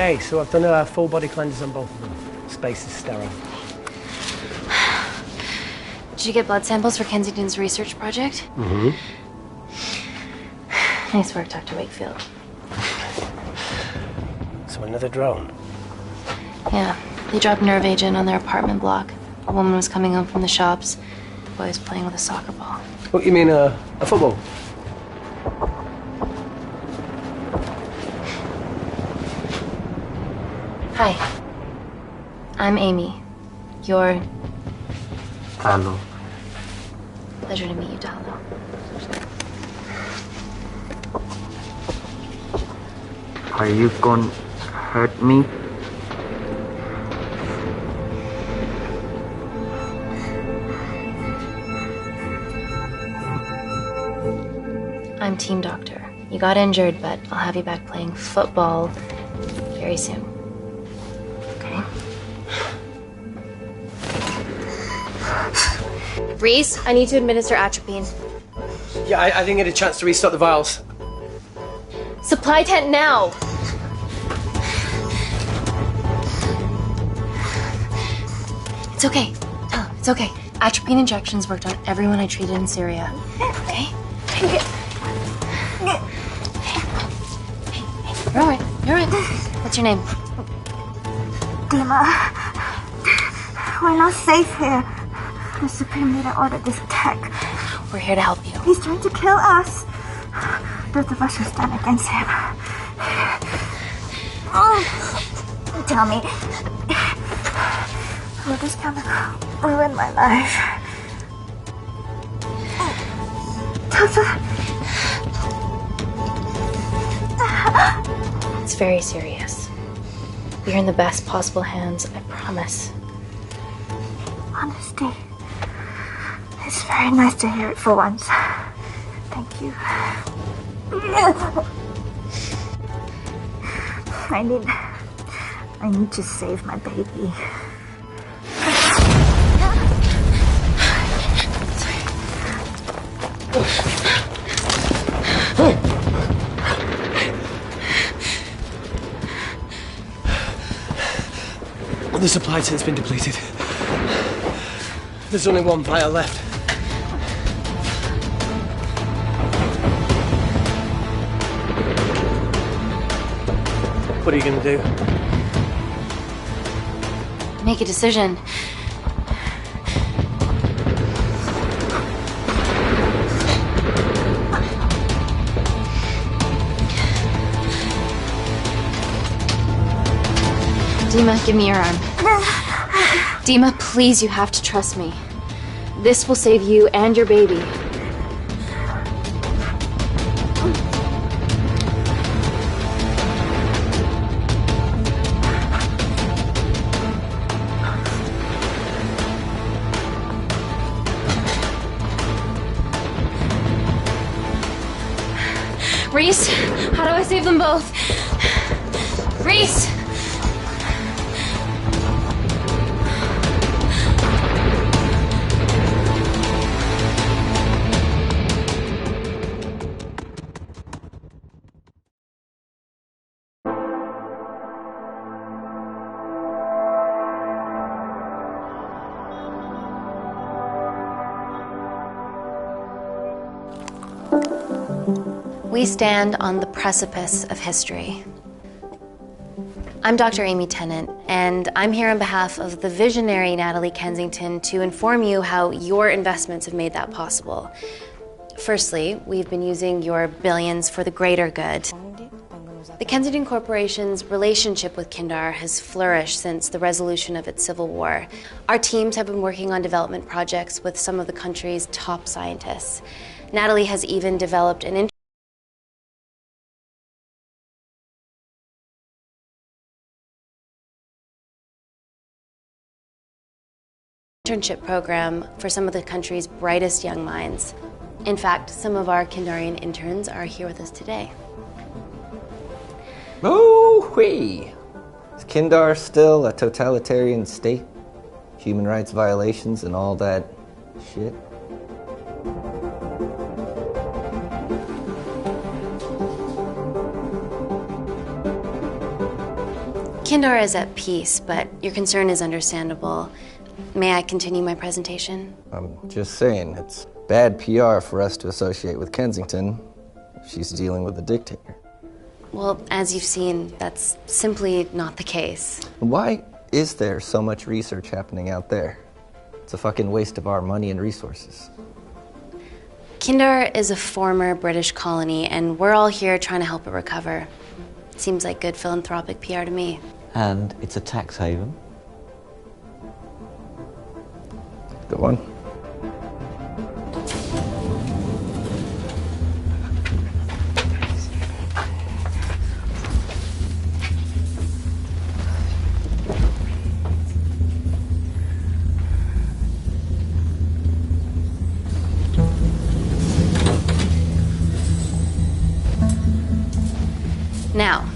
Okay, so I've done a full body cleanse on both of them. Space is sterile. Did you get blood samples for Kensington's research project? Mm-hmm. Nice work, Dr. Wakefield. So another drone? Yeah, they dropped nerve agent on their apartment block. A woman was coming home from the shops. The boy was playing with a soccer ball. What, you mean a football? Hi. I'm Amy. You're... Talo. Pleasure to meet you, Talo. Are you gonna hurt me? I'm team doctor. You got injured, but I'll have you back playing football very soon. Okay? Reese, I need to administer atropine. Yeah, I didn't get a chance to restock the vials. Supply tent now! It's okay. Tell him, it's okay. Atropine injections worked on everyone I treated in Syria. Okay? Hey, you're alright. You're alright. What's your name? Dima, we're not safe here. The Supreme Leader ordered this attack. We're here to help you. He's trying to kill us. Both of us will stand against him. Oh, tell me, will this chemical ruin my life? Tata. It's very serious. You're in the best possible hands, I promise. Honesty. It's very nice to hear it for once. Thank you. I need to save my baby. The supply tent's been depleted. There's only one vial left. What are you gonna do? Make a decision. Dima, give me your arm. Dima, please, you have to trust me. This will save you and your baby. Reese, how do I save them both? Reese! We stand on the precipice of history. I'm Dr. Amy Tennant, and I'm here on behalf of the visionary Natalie Kensington to inform you how your investments have made that possible. Firstly, we've been using your billions for the greater good. The Kensington Corporation's relationship with Kindar has flourished since the resolution of its civil war. Our teams have been working on development projects with some of the country's top scientists. Natalie has even developed an internship program for some of the country's brightest young minds. In fact, some of our Kindarian interns are here with us today. Ooh-wee! Is Kindar still a totalitarian state? Human rights violations and all that shit? Kindar is at peace, but your concern is understandable. May I continue my presentation? I'm just saying, it's bad PR for us to associate with Kensington if she's dealing with a dictator. Well, as you've seen, that's simply not the case. Why is there so much research happening out there? It's a fucking waste of our money and resources. Kindar is a former British colony, and we're all here trying to help it recover. Seems like good philanthropic PR to me. And it's a tax haven. Go on. Now,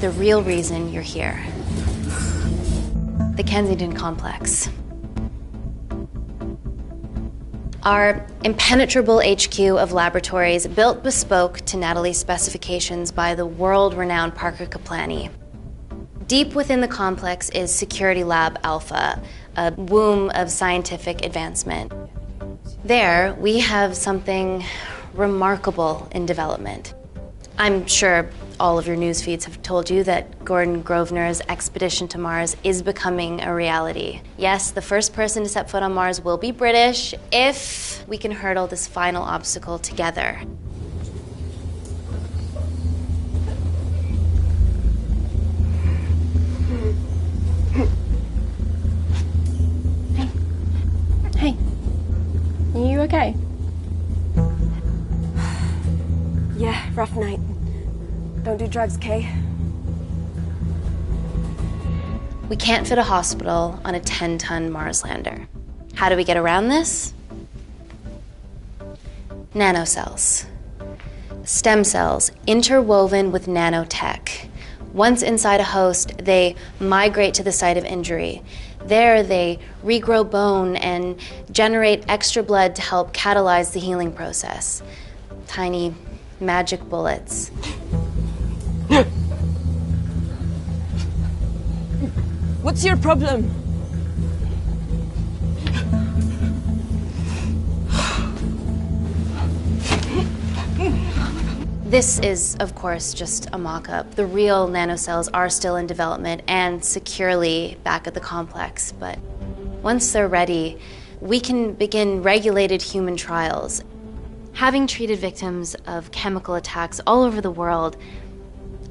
the real reason you're here. The Kensington Complex. Our impenetrable HQ of laboratories built bespoke to Natalie's specifications by the world-renowned Parker Kaplany. Deep within the complex is Security Lab Alpha, a womb of scientific advancement. There, we have something remarkable in development. I'm sure all of your news feeds have told you that Gordon Grosvenor's expedition to Mars is becoming a reality. Yes, the first person to set foot on Mars will be British if we can hurdle this final obstacle together. Hey. Are you okay? Yeah, rough night. Don't do drugs, Kay. We can't fit a hospital on a 10-ton Mars lander. How do we get around this? Nanocells. Stem cells interwoven with nanotech. Once inside a host, they migrate to the site of injury. There, they regrow bone and generate extra blood to help catalyze the healing process. Tiny magic bullets. What's your problem? This is, of course, just a mock-up. The real nanocells are still in development and securely back at the complex, but once they're ready, we can begin regulated human trials. Having treated victims of chemical attacks all over the world,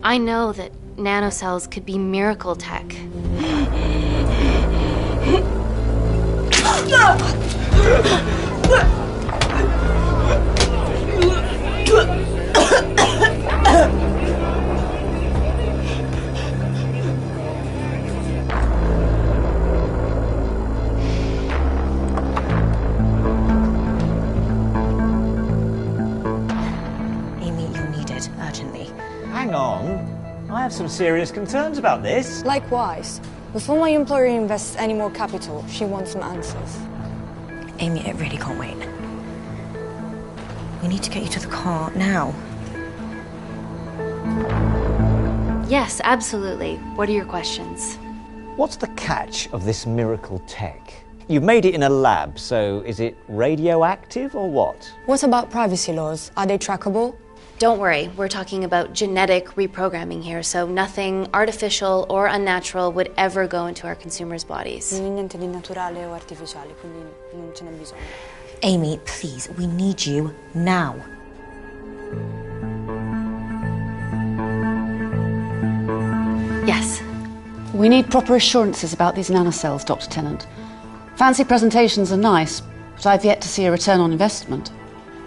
I know that nanocells could be miracle tech. Amy, you're needed urgently. Hang on. I have some serious concerns about this. Likewise. Before my employer invests any more capital, she wants some answers. Amy, it really can't wait. We need to get you to the car now. Yes, absolutely. What are your questions? What's the catch of this miracle tech? You've made it in a lab, so is it radioactive or what? What about privacy laws? Are they trackable? Don't worry, we're talking about genetic reprogramming here, so nothing artificial or unnatural would ever go into our consumers' bodies. Niente di naturale o artificiale, quindi non ce n'è bisogno. Amy, please, we need you now. Yes. We need proper assurances about these nanocells, Dr. Tennant. Fancy presentations are nice, but I've yet to see a return on investment.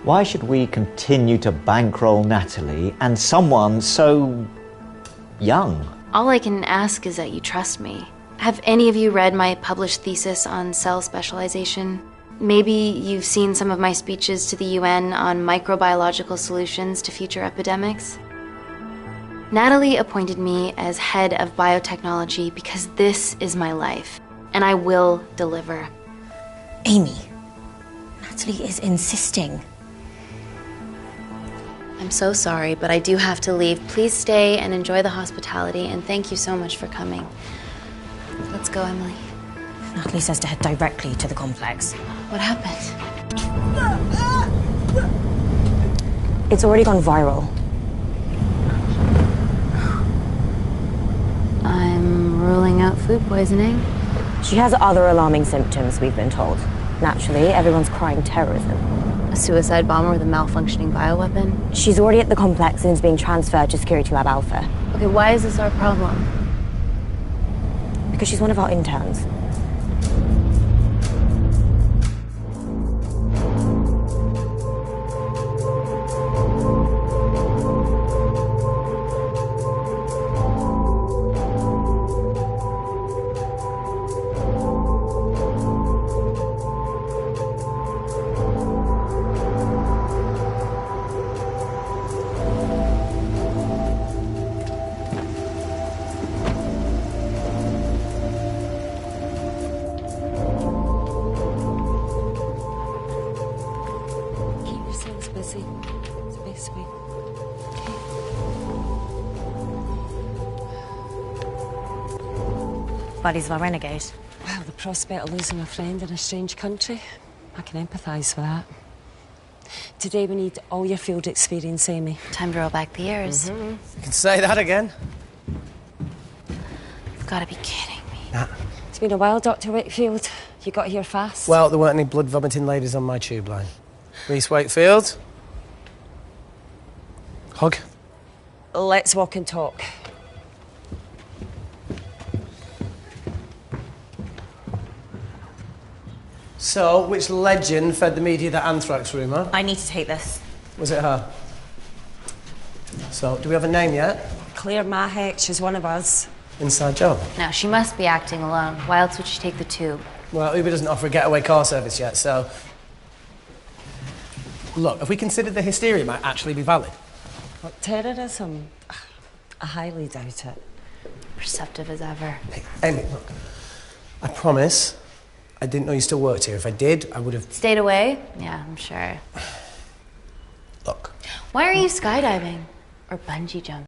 Why should we continue to bankroll Natalie and someone so young? All I can ask is that you trust me. Have any of you read my published thesis on cell specialization? Maybe you've seen some of my speeches to the UN on microbiological solutions to future epidemics? Natalie appointed me as head of biotechnology because this is my life, and I will deliver. Amy, Natalie is insisting. I'm so sorry, but I do have to leave. Please stay and enjoy the hospitality, and thank you so much for coming. Let's go, Emily. Natalie says to head directly to the complex. What happened? It's already gone viral. I'm ruling out food poisoning. She has other alarming symptoms, we've been told. Naturally, everyone's crying terrorism. A suicide bomber with a malfunctioning bioweapon? She's already at the complex and is being transferred to Security Lab Alpha. Okay, why is this our problem? Because she's one of our interns. Bodies of a renegade. Well, the prospect of losing a friend in a strange country, I can empathise with that. Today we need all your field experience, Amy. Time to roll back the years. You can say that again. You've got to be kidding me. Nah. It's been a while, Dr. Wakefield. You got here fast. Well, there weren't any blood-vomiting ladies on my tube line. Reese Wakefield. Hug. Let's walk and talk. So, which legend fed the media that anthrax rumour? I need to take this. Was it her? So, do we have a name yet? Claire Mahek, she's one of us. Inside job. Now, she must be acting alone. Why else would she take the tube? Well, Uber doesn't offer a getaway car service yet, so... Look, if we consider the hysteria might actually be valid. What, terrorism? I highly doubt it. Perceptive as ever. Hey, Amy, look. I promise I didn't know you still worked here. If I did, I would have... Stayed away? Yeah, I'm sure. Look. Why are you skydiving? Or bungee jumping?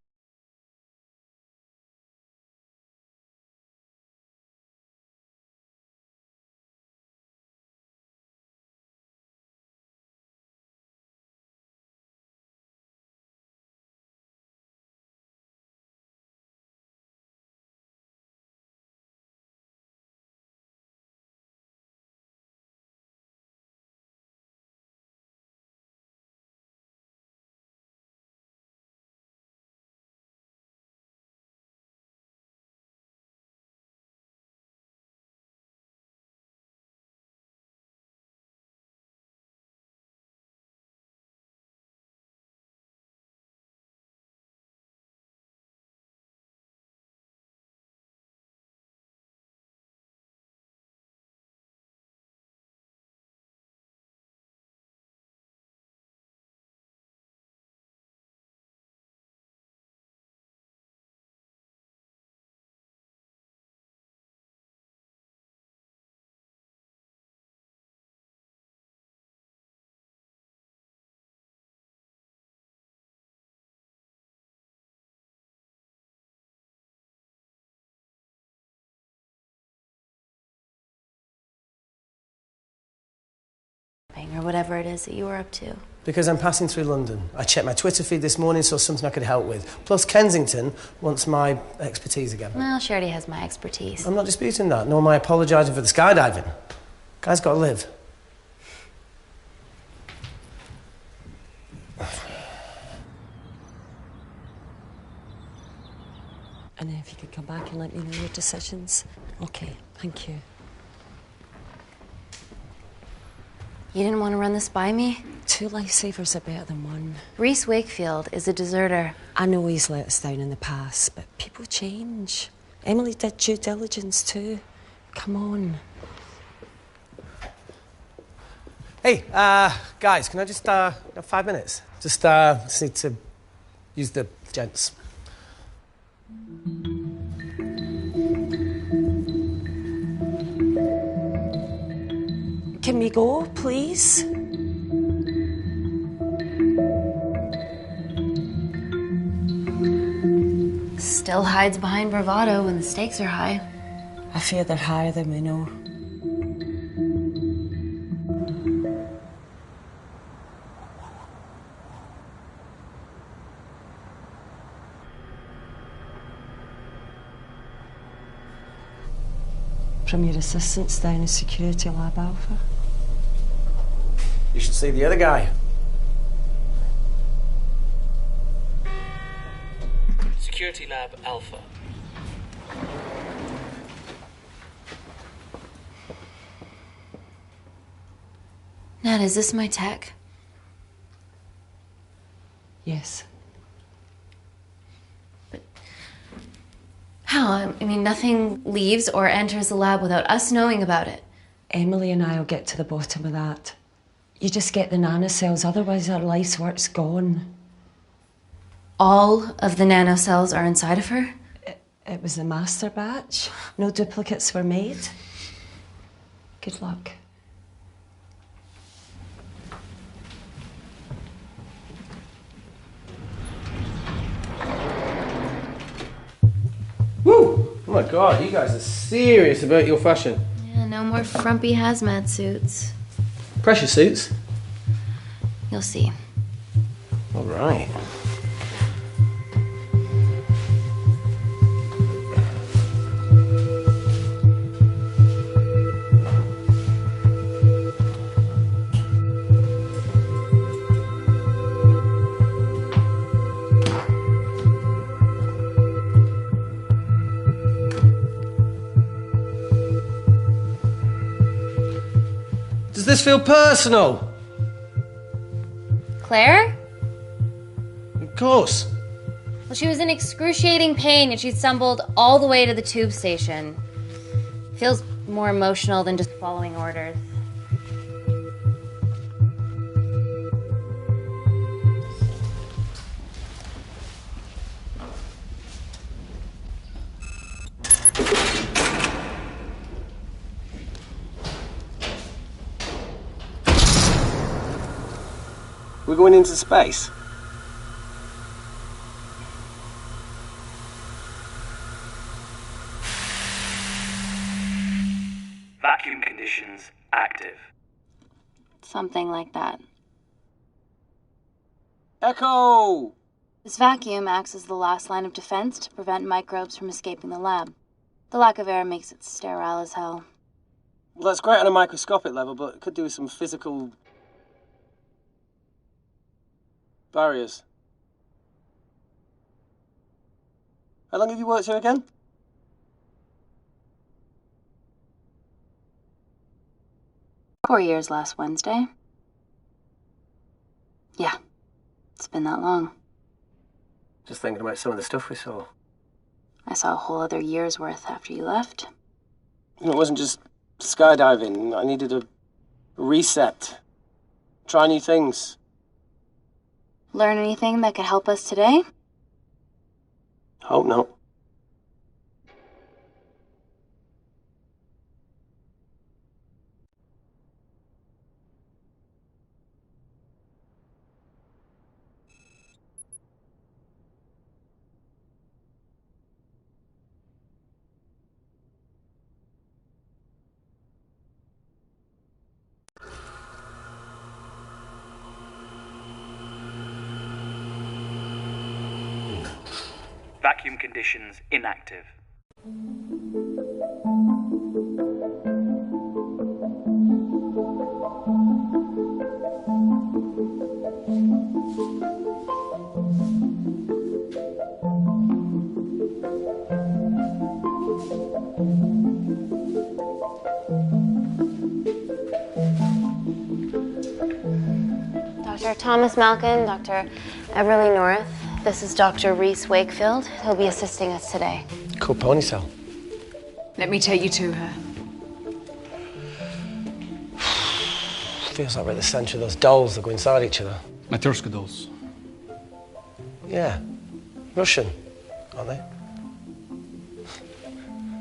Or whatever it is that you were up to. Because I'm passing through London. I checked my Twitter feed this morning, saw something I could help with. Plus, Kensington wants my expertise again. Well, she already has my expertise. I'm not disputing that, nor am I apologising for the skydiving. Guy's got to live. And if you could come back and let me know your decisions. Okay, thank you. You didn't want to run this by me? 2 lifesavers are better than 1. Reese Wakefield is a deserter. I know he's let us down in the past, but people change. Emily did due diligence too. Come on. Hey, guys, can I just, have 5 minutes? Just need to use the gents. Can we go, please? still hides behind bravado when the stakes are high. I fear they're higher than we know. From your assistants down in Security Lab Alpha. You should see the other guy. Security Lab Alpha. Nat, is this my tech? Yes. How? I mean, nothing leaves or enters the lab without us knowing about it. Emily and I will get to the bottom of that. You just get the nanocells, otherwise our life's work's gone. All of the nanocells are inside of her? It was a master batch. No duplicates were made. Good luck. Woo! Oh my god, you guys are serious about your fashion. Yeah, no more frumpy hazmat suits. Pressure suits? You'll see. All right. Does this feel personal? Claire? Of course. Well, she was in excruciating pain and she stumbled all the way to the tube station. Feels more emotional than just following orders. We're going into space. Vacuum conditions active. Something like that. Echo! This vacuum acts as the last line of defense to prevent microbes from escaping the lab. The lack of air makes it sterile as hell. Well, that's great on a microscopic level, but it could do with some physical barriers. How long have you worked here again? "4 years last Wednesday." Yeah, it's been that long. Just thinking about some of the stuff we saw. I saw a whole other year's worth after you left. It wasn't just skydiving. I needed a reset. Try new things. Learn anything that could help us today? Hope not. Vacuum conditions inactive. Dr. Thomas Malkin, Dr. Everly North. This is Dr. Reese Wakefield. He'll be assisting us today. Cool ponytail. Let me take you to her. Feels like we're at the centre of those dolls that go inside each other. Matryoshka dolls. Yeah. Russian, aren't they?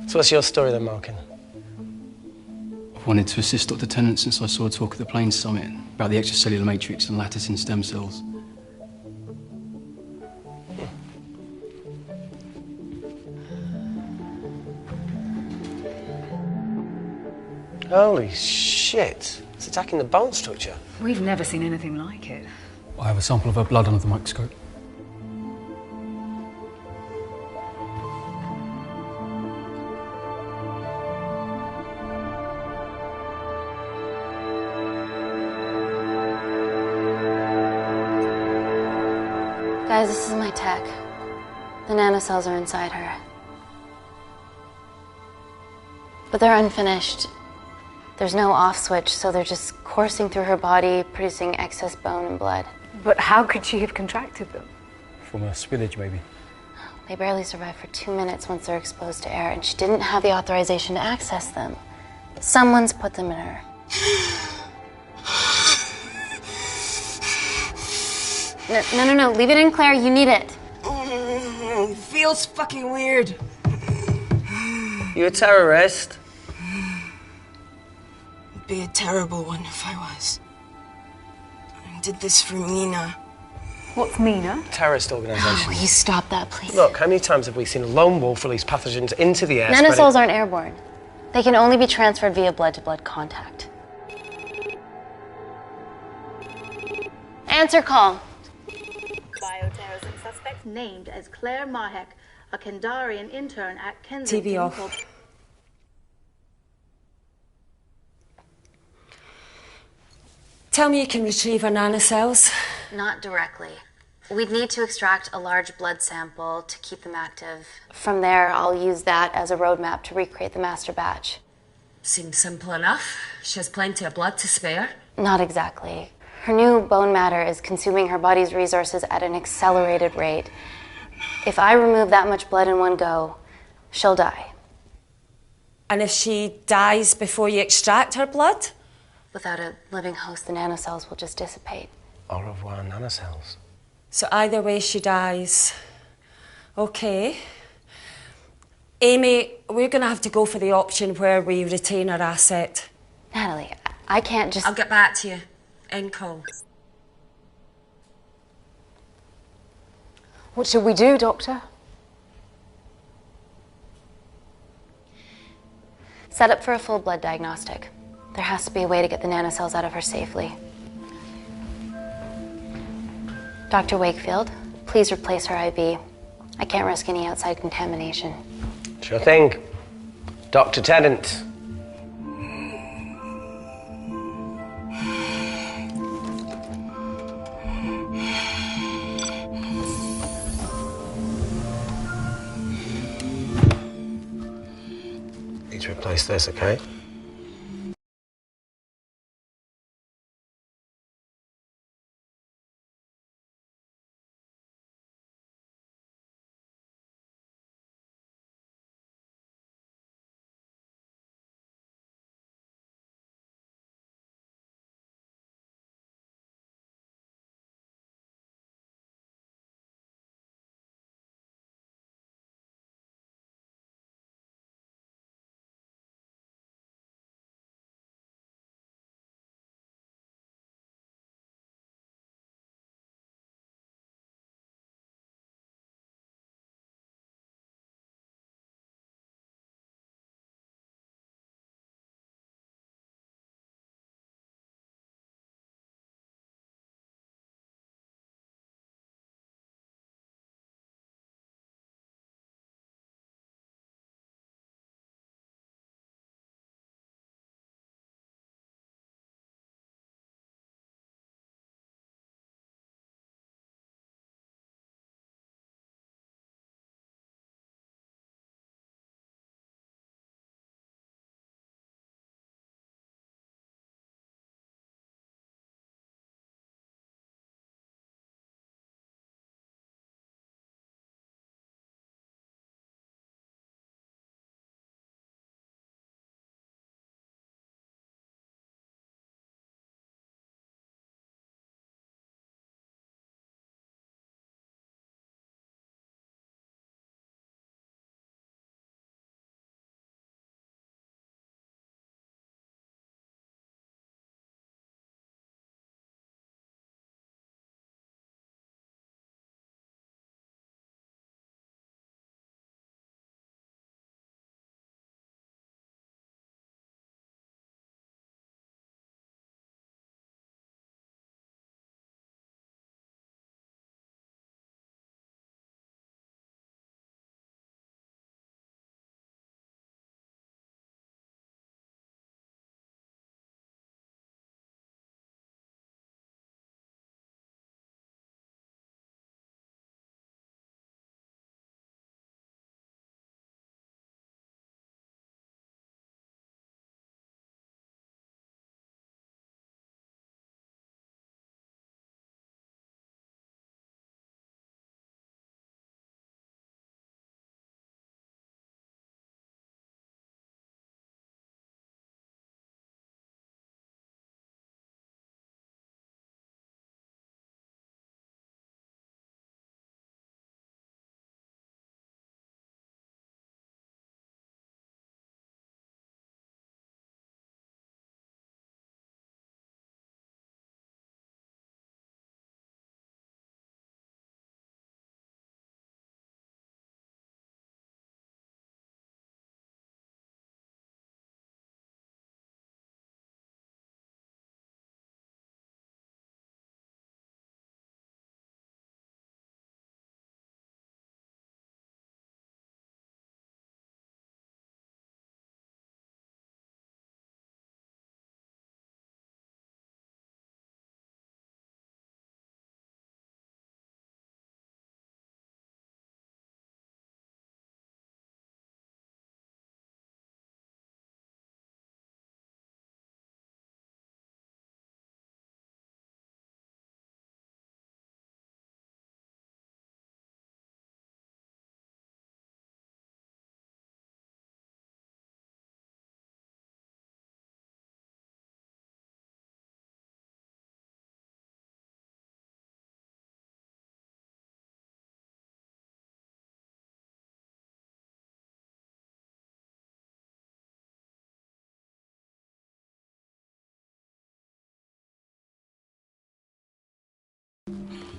So what's your story then, Malkin? I've wanted to assist Dr. Tennant since I saw a talk at the Plains Summit about the extracellular matrix and lattice in stem cells. Holy shit. It's attacking the bone structure. We've never seen anything like it. I have a sample of her blood under the microscope. Guys, this is my tech. The nanocells are inside her. But they're unfinished. There's no off switch, so they're just coursing through her body, producing excess bone and blood. But how could she have contracted them? From a spillage, maybe. They barely survive for 2 minutes once they're exposed to air, and she didn't have the authorization to access them. Someone's put them in her. No, leave it in, Claire. You need it. It feels fucking weird. You a terrorist? It'd be a terrible one if I was. I did this for Mina. What's Mina? Terrorist organisation. Oh, will you stop that, please? Look, how many times have we seen a lone wolf release pathogens into the air? Nanocells aren't airborne. They can only be transferred via blood-to-blood contact. Answer call. Bioterrorism suspect named as Claire Mahek, a Kendarian intern at Kensington. TV off. Tell me you can retrieve her nanocells. Not directly. We'd need to extract a large blood sample to keep them active. From there, I'll use that as a roadmap to recreate the master batch. Seems simple enough. She has plenty of blood to spare. Not exactly. Her new bone matter is consuming her body's resources at an accelerated rate. If I remove that much blood in one go, she'll die. And if she dies before you extract her blood? Without a living host, the nanocells will just dissipate. Au revoir, nanocells. So either way she dies. Okay. Amy, we're going to have to go for the option where we retain our asset. Natalie, I can't just... I'll get back to you. End call. What should we do, Doctor? Set up for a full blood diagnostic. There has to be a way to get the nanocells out of her safely. Dr. Wakefield, please replace her IV. I can't risk any outside contamination. Sure thing. Dr. Tennant. Need to replace this, okay?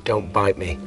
Don't bite me.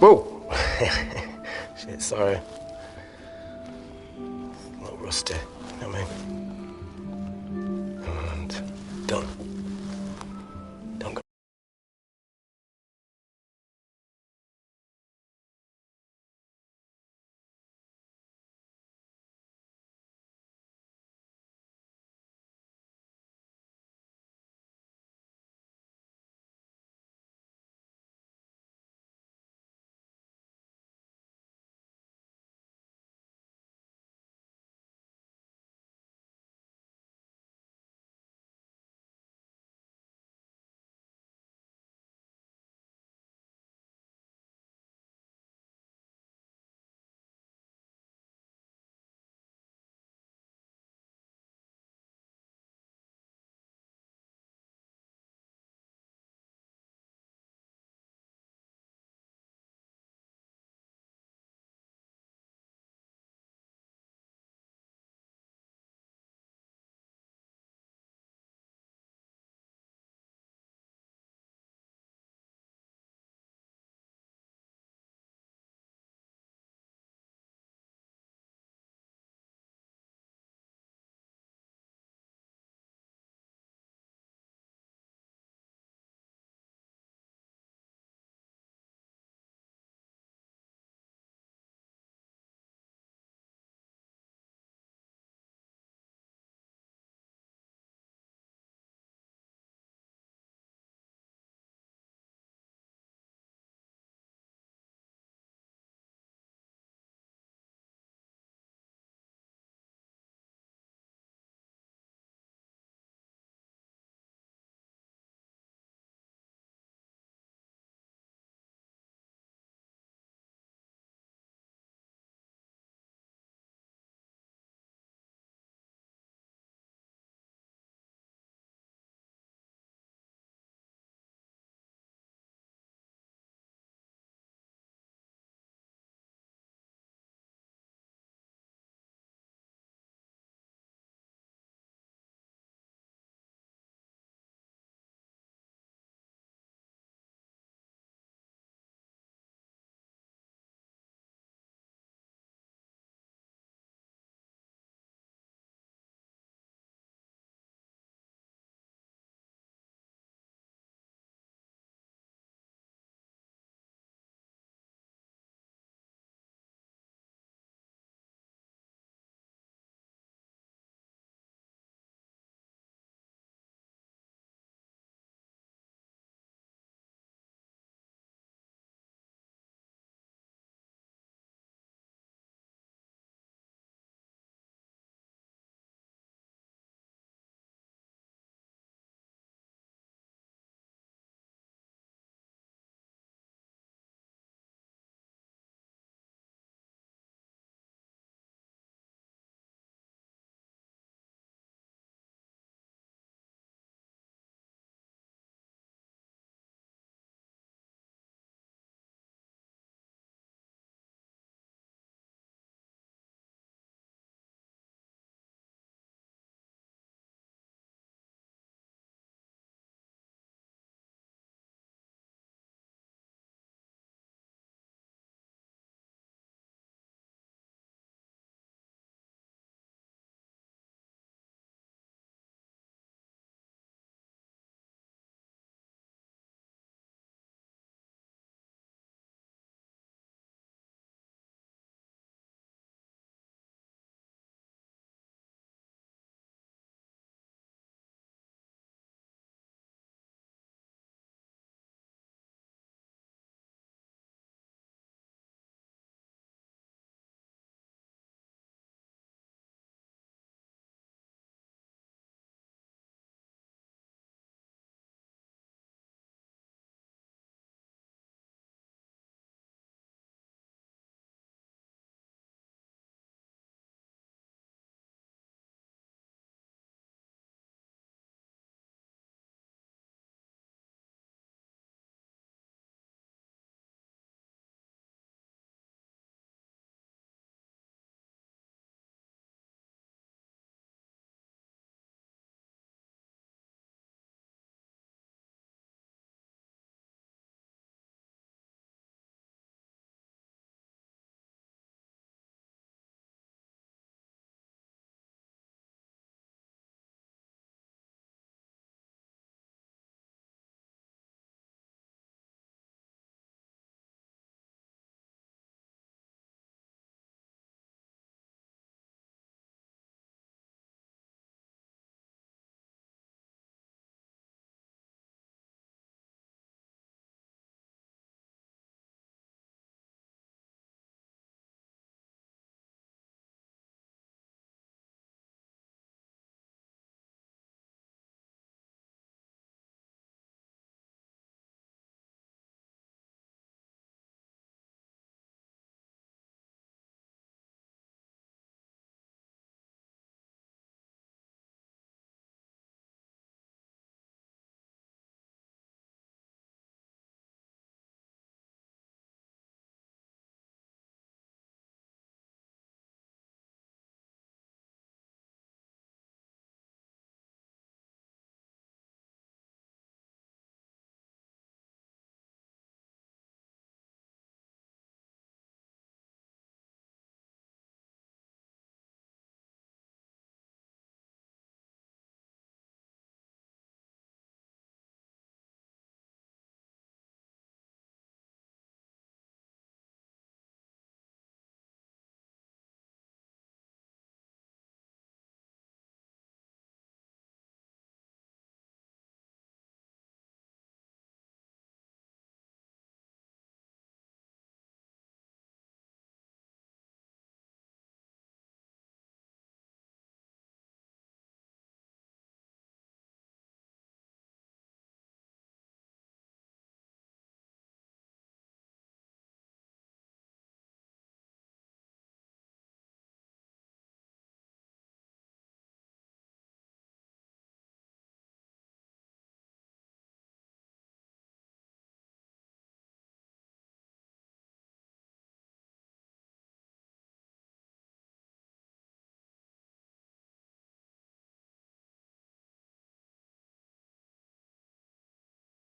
Whoa! Shit, sorry. A little rusty, you know what I mean? And done.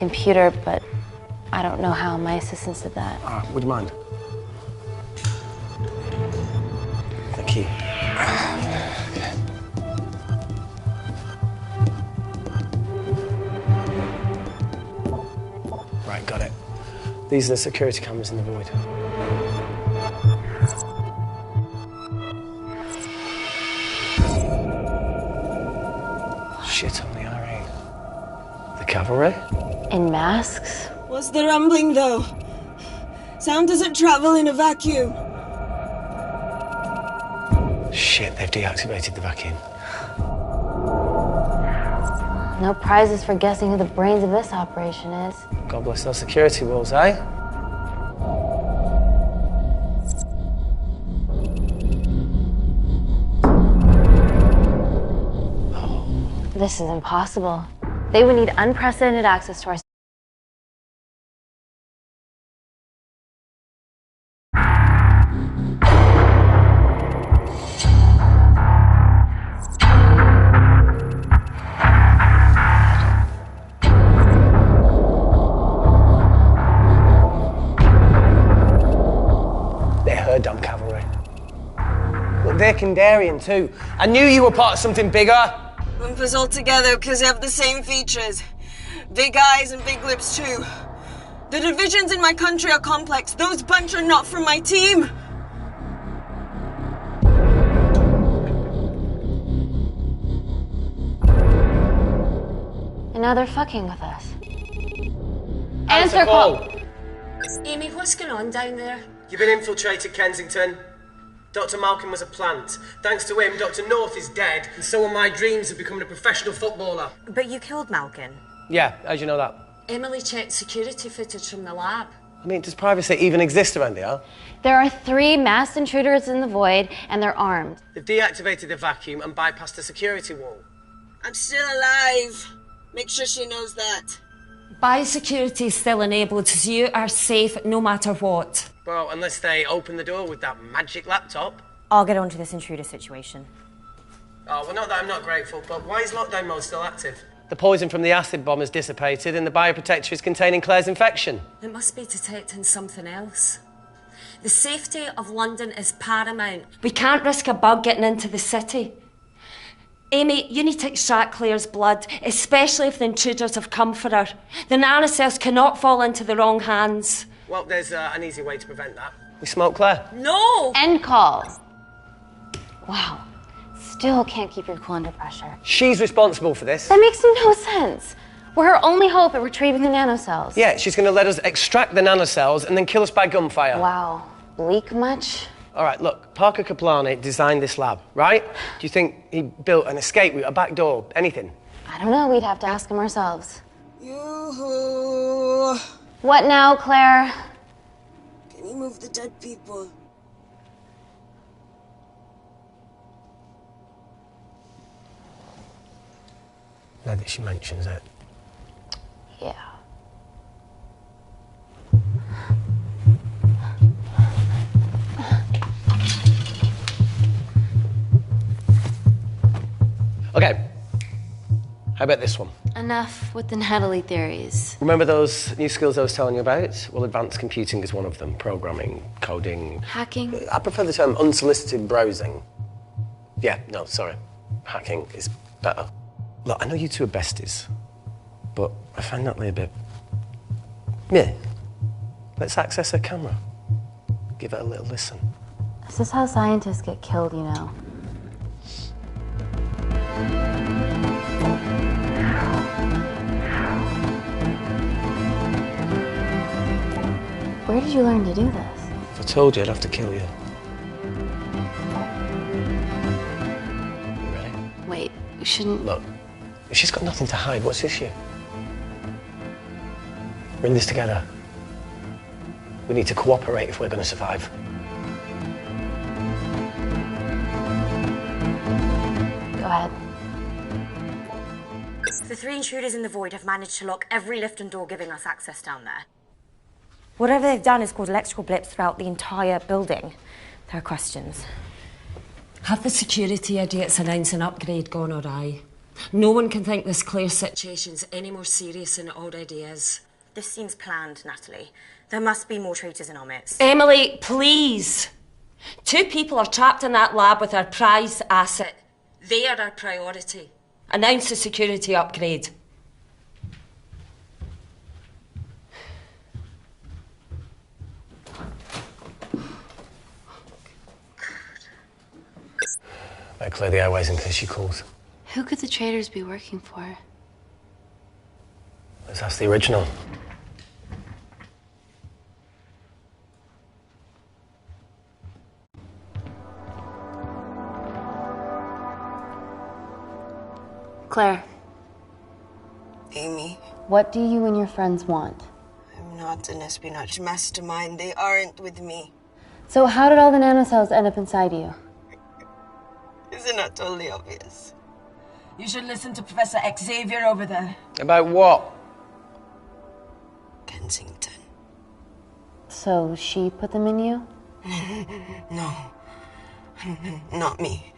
computer, but I don't know how. My assistants did that. Would you mind? Thank you. Right, got it. These are the security cameras in the void. Shit on the RA. The cavalry? In masks? What's the rumbling, though? Sound doesn't travel in a vacuum. Shit, they've deactivated the vacuum. No prizes for guessing who the brains of this operation is. God bless those security walls, eh? This is impossible. They would need unprecedented access to our... They're her damn cavalry. Look, they're Kandarian too. I knew you were part of something bigger. Lump us all together because they have the same features. Big eyes and big lips too. The divisions in my country are complex. Those bunch are not from my team. And now they're fucking with us. Answer call. Amy, what's going on down there? You've been infiltrated, Kensington. Dr. Malkin was a plant. Thanks to him, Dr. North is dead, and so are my dreams of becoming a professional footballer. But you killed Malkin. Yeah, how'd you know that? Emily checked security footage from the lab. I mean, does privacy even exist around here? There are 3 masked intruders in the void, and they're armed. They've deactivated the vacuum and bypassed the security wall. I'm still alive. Make sure she knows that. Biosecurity is still enabled, so you are safe no matter what. Well, unless they open the door with that magic laptop. I'll get onto this intruder situation. Oh, well, not that I'm not grateful, but why is lockdown mode still active? The poison from the acid bomb has dissipated and the bioprotector is containing Claire's infection. It must be detecting something else. The safety of London is paramount. We can't risk a bug getting into the city. Amy, you need to extract Claire's blood, especially if the intruders have come for her. The nanocells cannot fall into the wrong hands. Well, there's an easy way to prevent that. We smoke Claire. No! End call. Wow. Still can't keep your cool under pressure. She's responsible for this. That makes no sense. We're her only hope at retrieving the nanocells. Yeah, she's going to let us extract the nanocells and then kill us by gunfire. Wow. Bleak much? All right, look, Parker Kaplani designed this lab, right? Do you think he built an escape route, a back door, anything? I don't know. We'd have to ask him ourselves. Yoo-hoo. What now, Claire? Can you move the dead people? Now that she mentions it. Yeah. Okay. How about this one? Enough with the Natalie theories. Remember those new skills I was telling you about? Well, advanced computing is one of them. Programming, coding. Hacking? I prefer the term unsolicited browsing. Yeah, no, sorry. Hacking is better. Look, I know you two are besties, but I find Natalie a bit... meh. Let's access her camera. Give it a little listen. This is how scientists get killed, you know. Where did you learn to do this? If I told you, I'd have to kill you. You ready? Wait, you shouldn't... Look, if she's got nothing to hide, what's the issue? We're in this together. We need to cooperate if we're going to survive. Go ahead. The 3 intruders in the void have managed to lock every lift and door giving us access down there. Whatever they've done has caused electrical blips throughout the entire building. There are questions. Have the security idiots announced an upgrade gone awry? No one can think this Claire situation's any more serious than it already is. This seems planned, Natalie. There must be more traitors in our midst. Emily, please. 2 people are trapped in that lab with our prized asset. They are our priority. Announce a security upgrade. Better clear the airways in case she calls. Who could the traitors be working for? Let's ask the original. Claire, Amy, what do you and your friends want? I'm not an espionage mastermind. They aren't with me. So how did all the nanocells end up inside you? Isn't that totally obvious? You should listen to Professor Xavier over there. About what? Kensington. So she put them in you? No. Not me.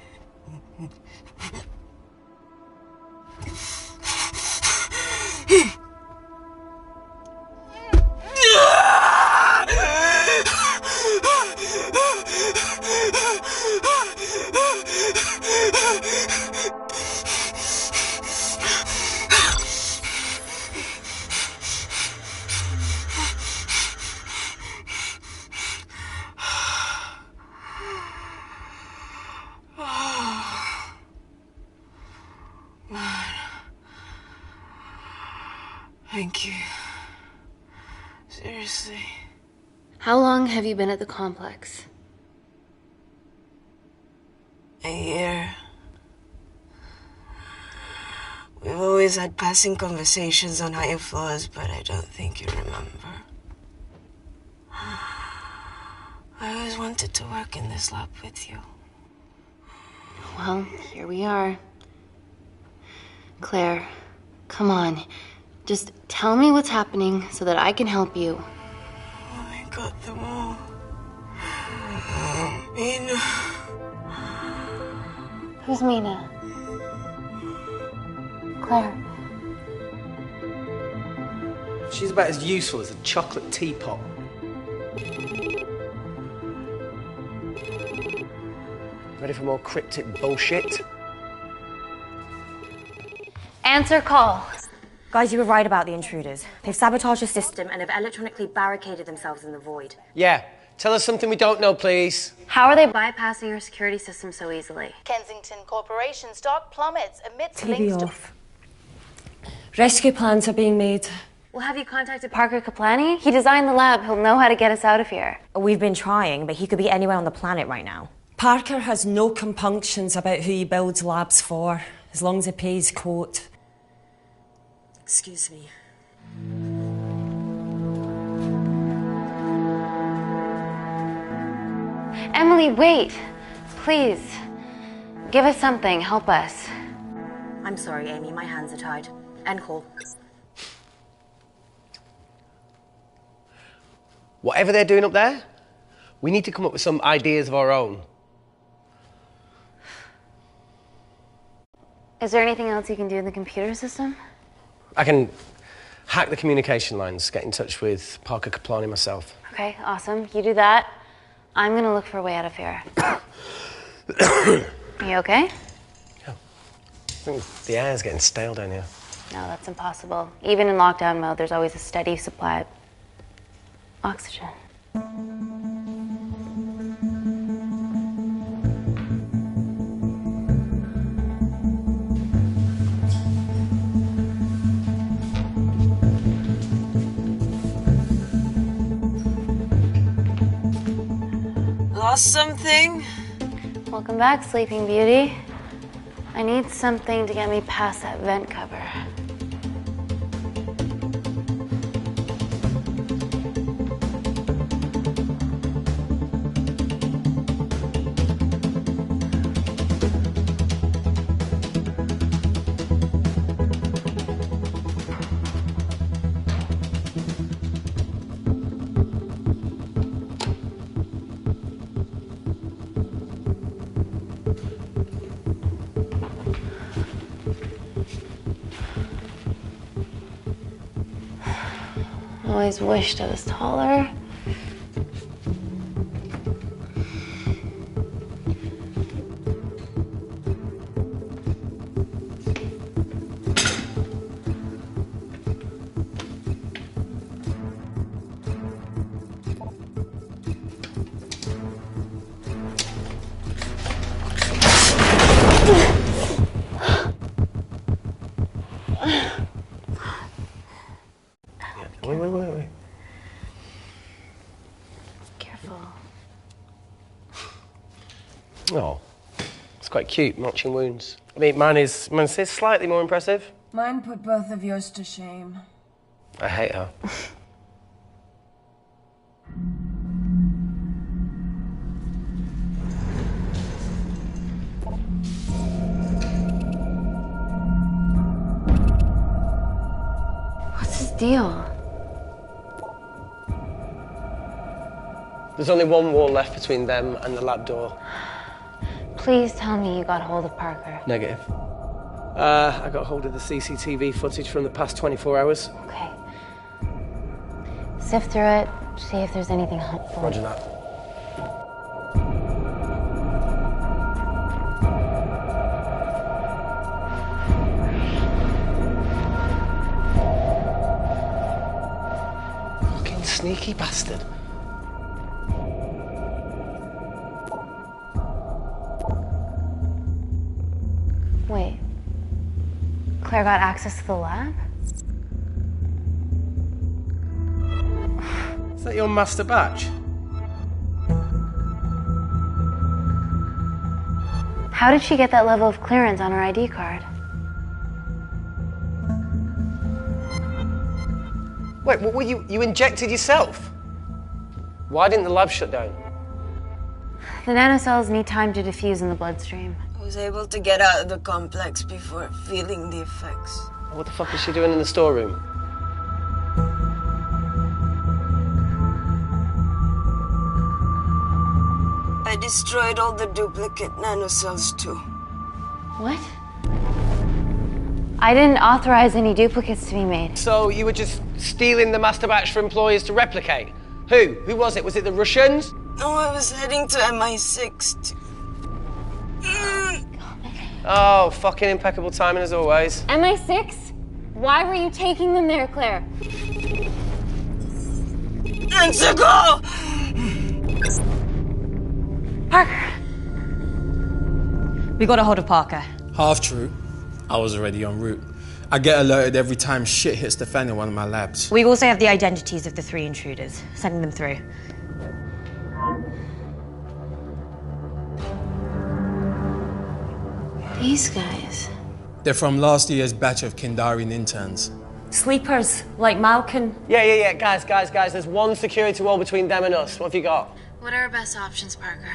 Thank you. Seriously. How long have you been at the complex? A year. We've always had passing conversations on higher floors, but I don't think you remember. I always wanted to work in this lab with you. Well, here we are. Claire, come on. Just tell me what's happening so that I can help you. I got them all. Mina. Who's Mina? Claire. She's about as useful as a chocolate teapot. Ready for more cryptic bullshit? Answer call. Guys, you were right about the intruders. They've sabotaged the system and have electronically barricaded themselves in the void. Yeah. Tell us something we don't know, please. How are they bypassing our security system so easily? Kensington Corporation stock plummets amidst TV links to... off. Rescue plans are being made. Well, have you contacted Parker Kaplani? He designed the lab. He'll know how to get us out of here. We've been trying, but he could be anywhere on the planet right now. Parker has no compunctions about who he builds labs for, as long as he pays quote. Excuse me. Emily, wait. Please. Give us something. Help us. I'm sorry, Amy. My hands are tied. End call. Whatever they're doing up there, we need to come up with some ideas of our own. Is there anything else you can do in the computer system? I can hack the communication lines, get in touch with Parker Kaplani myself. Okay, awesome. You do that. I'm gonna look for a way out of here. You okay? Yeah. I think the air's getting stale down here. No, that's impossible. Even in lockdown mode, there's always a steady supply of oxygen. Lost something? Welcome back, Sleeping Beauty. I need something to get me past that vent cover. I always wished I was taller. Wait. Careful. Oh, it's quite cute, matching wounds. I mean, mine is slightly more impressive. Mine put both of yours to shame. I hate her. What's his deal? There's only one wall left between them and the lab door. Please tell me you got hold of Parker. Negative. I got hold of the CCTV footage from the past 24 hours. Okay. Sift through it, see if there's anything helpful. Roger that. Fucking sneaky bastard. Wait. Claire got access to the lab? Is that your master batch? How did she get that level of clearance on her ID card? Wait, what were you injected yourself? Why didn't the lab shut down? The nanocells need time to diffuse in the bloodstream. I was able to get out of the complex before feeling the effects. What the fuck is she doing in the storeroom? I destroyed all the duplicate nanocells too. What? I didn't authorize any duplicates to be made. So you were just stealing the master batch for employers to replicate? Who? Who was it? Was it the Russians? No, I was heading to MI6 to... Oh, fucking impeccable timing as always. MI6? Why were you taking them there, Claire? Let's go! Parker! We got a hold of Parker. Half true. I was already en route. I get alerted every time shit hits the fan in one of my labs. We also have the identities of the 3 intruders. Sending them through. These guys. They're from last year's batch of Kindarian interns. Sleepers, like Malkin. Yeah. Guys. There's one security wall between them and us. What have you got? What are our best options, Parker?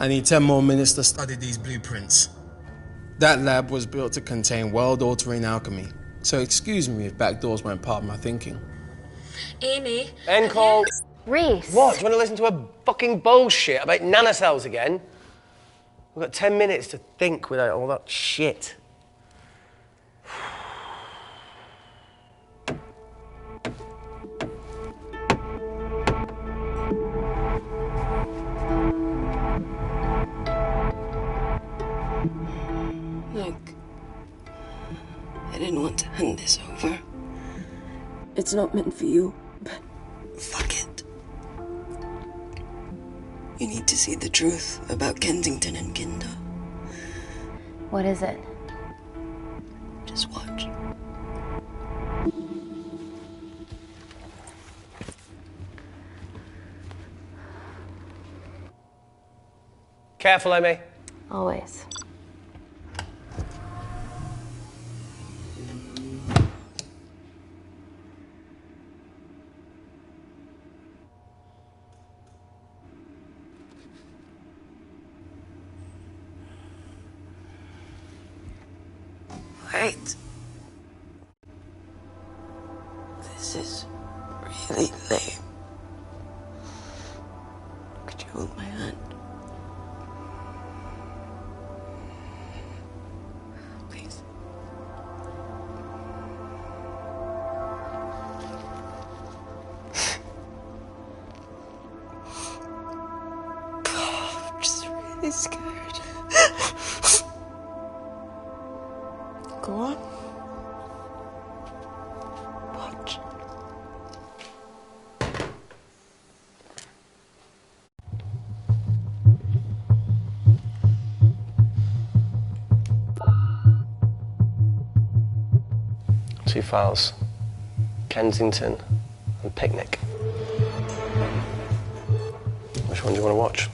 I need 10 more minutes to study these blueprints. That lab was built to contain world-altering alchemy. So excuse me if backdoors weren't part of my thinking. Amy. End call. Reese. What? Do you want to listen to a fucking bullshit about nanocells again? We've got 10 minutes to think without all that shit. Look, I didn't want to hand this over. It's not meant for you, but fuck it. You need to see the truth about Kensington and Kinder. What is it? Just watch. Careful, Amy. Always. Wait. This is really lame. Could you hold my hand? really scared. Go on. Watch. Two files. Kensington and Picnic. Which one do you want to watch?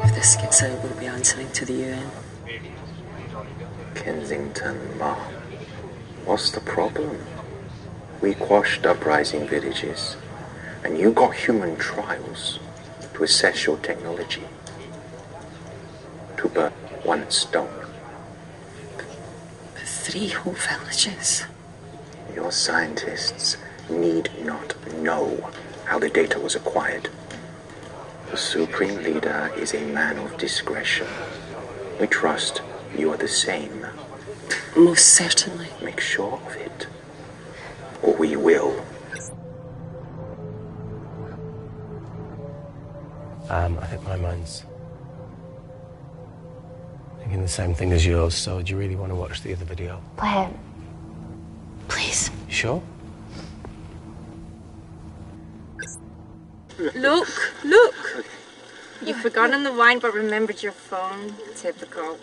If this gets out, we'll be answering to the UN. Kensington, Ma. What's the problem? We quashed uprising villages, and you got human trials to assess your technology. To burn one stone. But 3 whole villages. Your scientists need not know how the data was acquired. The Supreme Leader is a man of discretion. We trust you are the same. Most certainly. Make sure of it, or we will. I think my mind's thinking the same thing as yours, so do you really want to watch the other video? Play it. Please. You sure? Look, look! You've forgotten the wine but remembered your phone. Typical.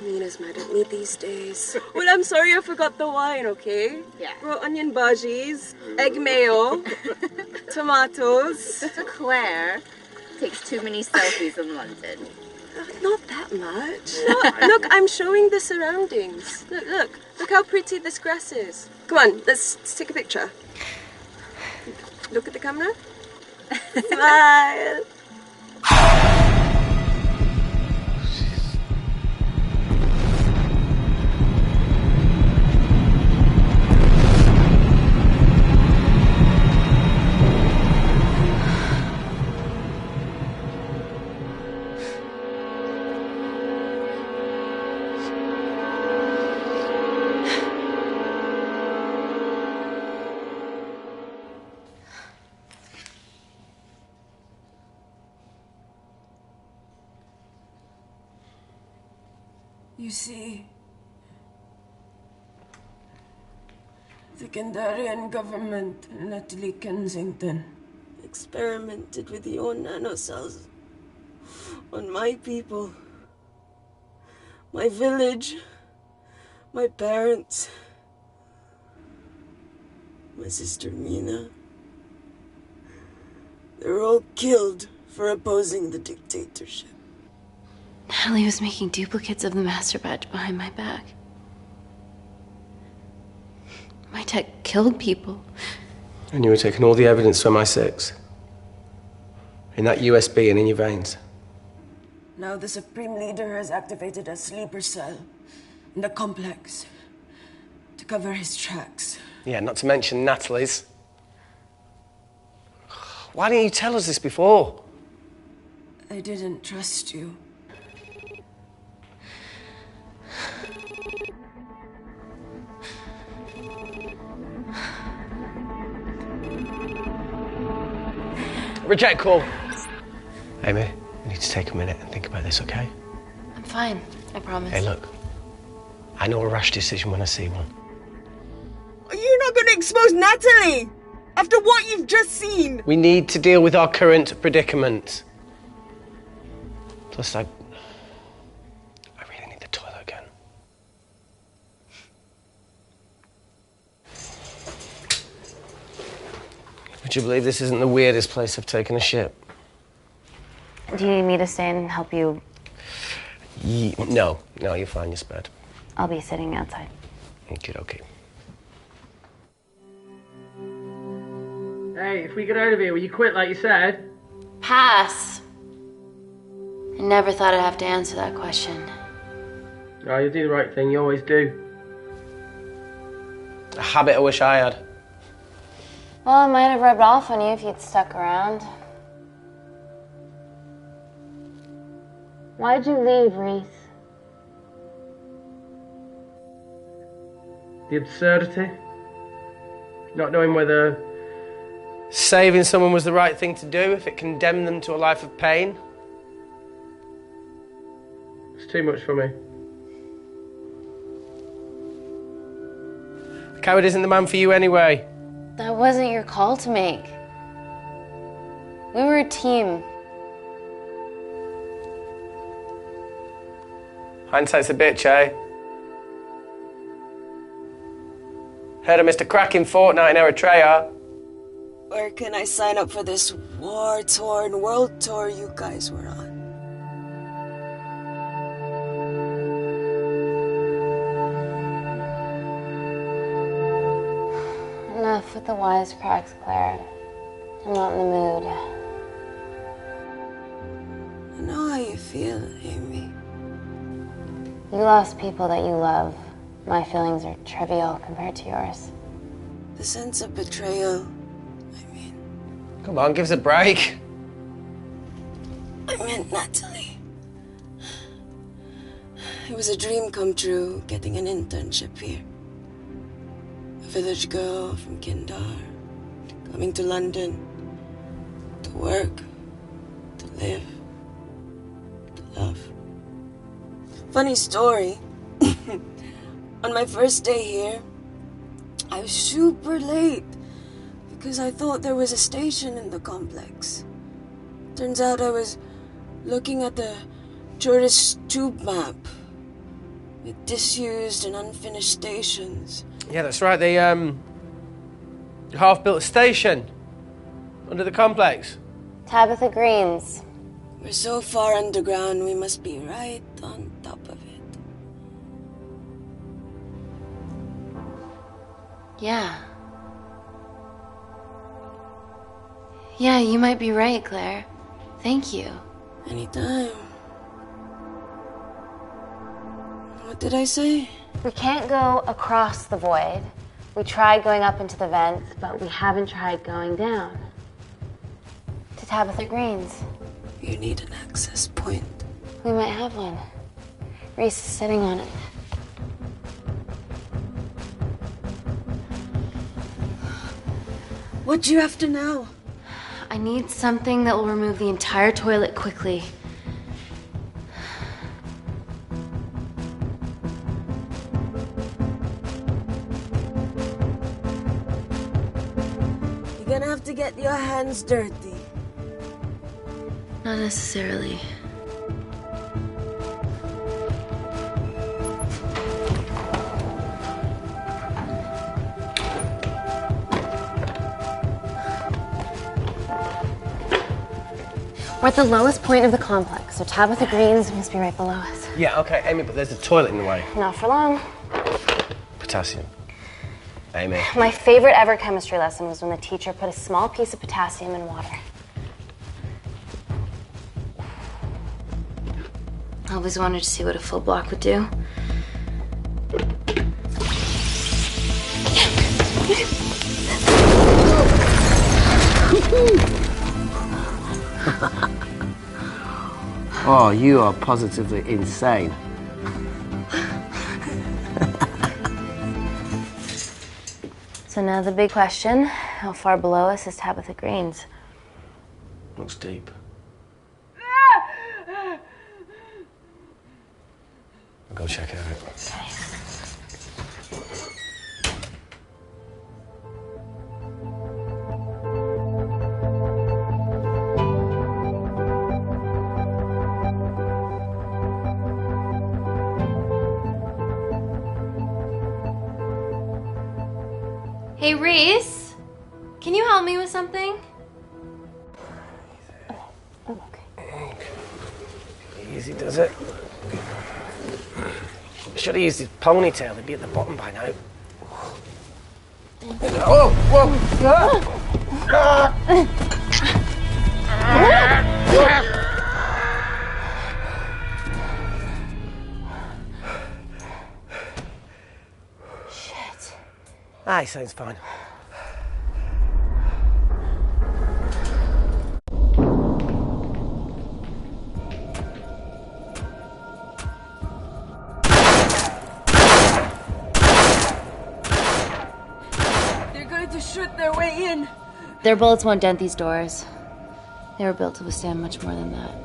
Mina's mad at me these days. Well, I'm sorry I forgot the wine, okay? Yeah. Raw onion bhajis, egg mayo, tomatoes. Claire takes too many selfies in London. Not that much. Look, I'm showing the surroundings. Look how pretty this grass is. Come on, let's take a picture. Look at the camera. Smile. You see, the Kandarian government and Natalie Kensington Experimented with your nanocells on my people, my village, my parents, my sister Mina. They were all killed for opposing the dictatorship. Natalie was making duplicates of the master badge behind my back. My tech killed people. And you were taking all the evidence from MI6? In that USB and in your veins? Now the Supreme Leader has activated a sleeper cell in the complex to cover his tracks. Yeah, not to mention Natalie's. Why didn't you tell us this before? I didn't trust you. Reject call. Amy, you need to take a minute and think about this, okay? I'm fine, I promise. Hey, look. I know a rash decision when I see one. Are you not going to expose Natalie? After what you've just seen? We need to deal with our current predicament. Plus, I really need the toilet again. Would you believe this isn't the weirdest place I've taken a shit? Do you need me to stay and help you? No, you're fine, you're spared. I'll be sitting outside. Okay. Hey, if we get out of here, will you quit like you said? Pass. I never thought I'd have to answer that question. Oh, you do the right thing, you always do. A habit I wish I had. Well, it might have rubbed off on you if you'd stuck around. Why'd you leave, Reese? The absurdity. Not knowing whether saving someone was the right thing to do if it condemned them to a life of pain. it's too much for me. A coward isn't the man for you anyway. That wasn't your call to make. We were a team. Hindsight's a bitch, eh? Heard of Mr. Cracking Fortnite in Eritrea? Where can I sign up for this war-torn world tour you guys were on? Enough with the wisecracks, Claire. I'm not in the mood. I know how you feel, Amy. You lost people that you love. My feelings are trivial compared to yours. The sense of betrayal. Come on, give us a break. I meant Natalie. It was a dream come true, getting an internship here. A village girl from Kindar, coming to London to work, to live, to love. Funny story. On my first day here, I was super late because I thought there was a station in the complex. Turns out I was looking at the tourist tube map with disused and unfinished stations. Yeah, that's right. They half-built a station under the complex. Tabitha Greens. We're so far underground, we must be right on top of it. Yeah. Yeah, you might be right, Claire. Thank you. Anytime. What did I say? We can't go across the void. We tried going up into the vents, but we haven't tried going down. To Tabitha Greens. You need an access point. We might have one. Reese is sitting on it. What do you have to know? I need something that will remove the entire toilet quickly. You're gonna have to get your hands dirty. Not necessarily. We're at the lowest point of the complex, so Tabitha Greens must be right below us. Yeah, okay, Amy, but there's a toilet in the way. Not for long. Potassium. Amy. My favorite ever chemistry lesson was when the teacher put a small piece of potassium in water. I always wanted to see what a full block would do. Oh, you are positively insane. So now the big question, how far below us is Tabitha Greens? Looks deep. I'll go check it out. Okay. Hey, Reese, can you help me with something? Okay. Easy does it. Should have used his ponytail, he'd be at the bottom by now. Oh, Shit. Ah, he sounds fine. to shoot their way in. Their bullets won't dent these doors. They were built to withstand much more than that.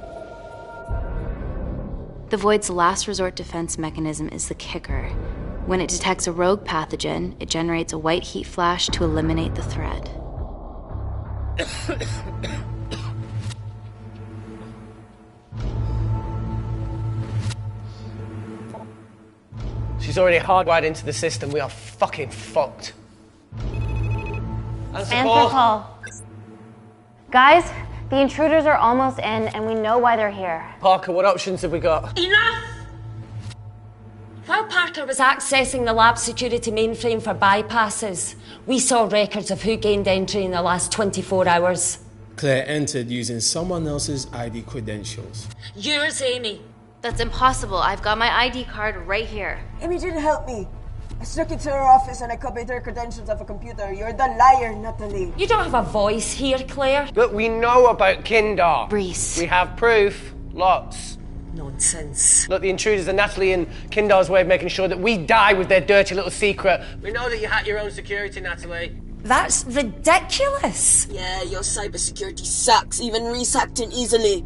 The Void's last resort defense mechanism is the kicker. When it detects a rogue pathogen, it generates a white heat flash to eliminate the threat. She's already hardwired into the system. We are fucking fucked. Answer call. Guys, the intruders are almost in, and we know why they're here. Parker, what options have we got? Enough! While Parker was accessing the lab security mainframe for bypasses, we saw records of who gained entry in the last 24 hours. Claire entered using someone else's ID credentials. Yours, Amy. That's impossible. I've got my ID card right here. Amy didn't help me. I snuck into her office and I copied her credentials off a computer. You're the liar, Natalie. You don't have a voice here, Claire. Look, we know about Kindar. Reese. We have proof. Lots. Nonsense. Look, the intruders are Natalie and Kindar's way of making sure that we die with their dirty little secret. We know that you hack your own security, Natalie. That's ridiculous. Yeah, your cybersecurity sucks. Even Reese hacked in easily.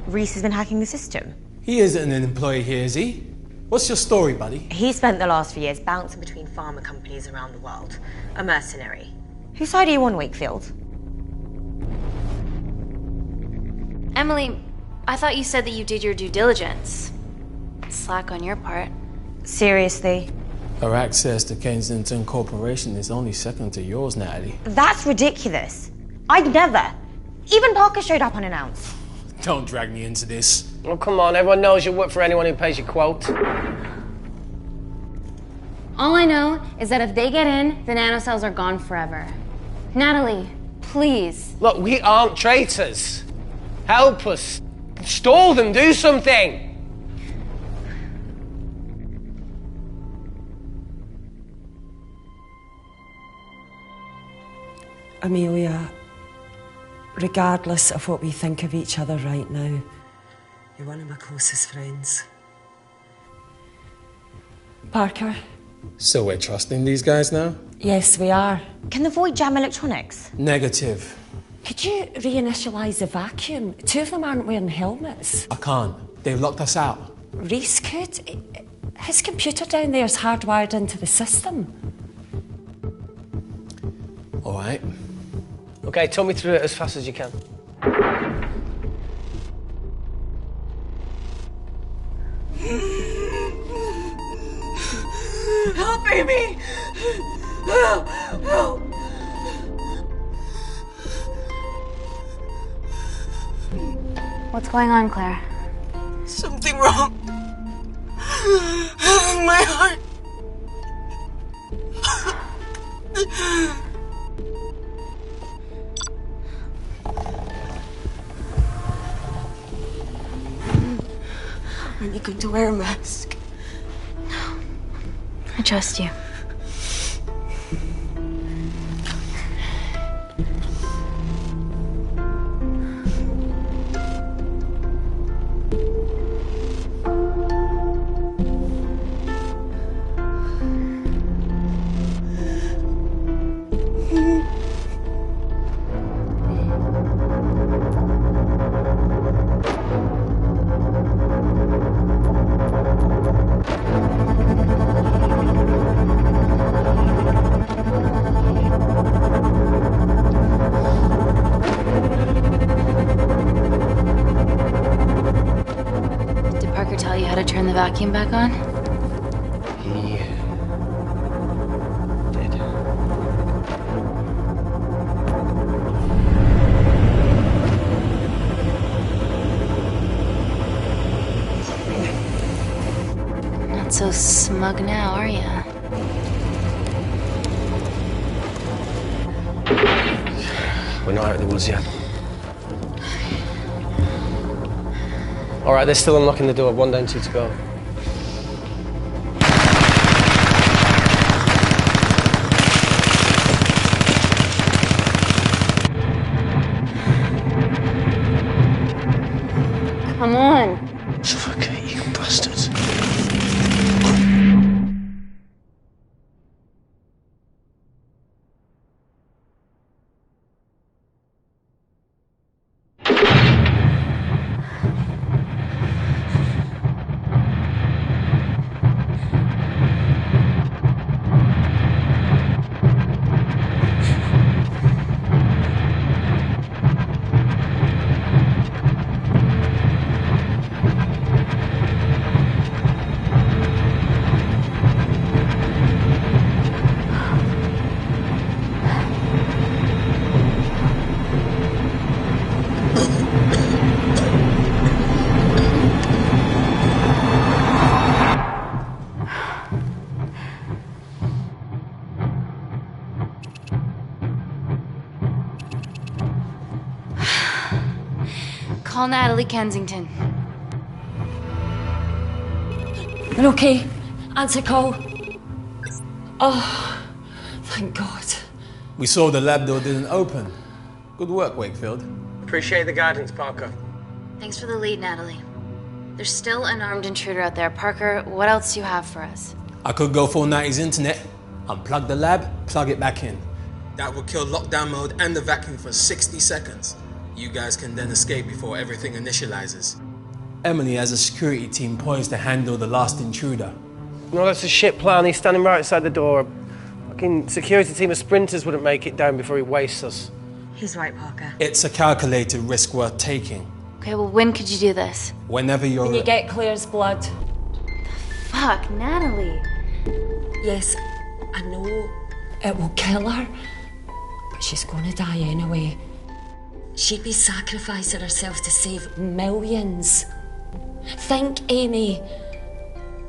Reese has been hacking the system. He isn't an employee here, is he? What's your story, buddy? He spent the last few years bouncing between pharma companies around the world. A mercenary. Whose side are you on, Wakefield? Emily, I thought you said that you did your due diligence. Slack on your part. Seriously? Our access to Kensington Corporation is only second to yours, Natalie. That's ridiculous. I'd never. Even Parker showed up unannounced. Don't drag me into this. Oh, come on. Everyone knows you work for anyone who pays your quote. All I know is that if they get in, the nanocells are gone forever. Natalie, please. Look, we aren't traitors. Help us. Stall them. Do something. Amelia, regardless of what we think of each other right now, you're one of my closest friends. Parker? So we're trusting these guys now? Yes, we are. Can the Void jam electronics? Negative. Could you reinitialize the vacuum? Two of them aren't wearing helmets. I can't. They've locked us out. Reese could. His computer down there's hardwired into the system. All right. Okay, talk me through it as fast as you can. Help, Amy! Help! Help! What's going on, Claire? Something wrong. My heart. Are you going to wear a mask? No. I trust you. Tell you how to turn the vacuum back on? He did. Not so smug now, are you? We're not out of the woods yet. All right, they're still unlocking the door. 1 down, 2 to go. Come on. Suffocate, you bastards. Call Natalie Kensington. They're okay. Answer call. Oh, thank God. We saw the lab door didn't open. Good work, Wakefield. Appreciate the guidance, Parker. Thanks for the lead, Natalie. There's still an armed intruder out there. Parker, what else do you have for us? I could go full 90s internet, unplug the lab, plug it back in. That would kill lockdown mode and the vacuum for 60 seconds. You guys can then escape before everything initializes. Emily has a security team poised to handle the last intruder. No, that's a shit plan. He's standing right outside the door. A fucking security team of sprinters wouldn't make it down before he wastes us. He's right, Parker. It's a calculated risk worth taking. Okay, well, when could you do this? Whenever you're... When you get Claire's blood. Fuck, Natalie. Yes, I know it will kill her, but she's going to die anyway. She'd be sacrificing herself to save millions. Think, Amy.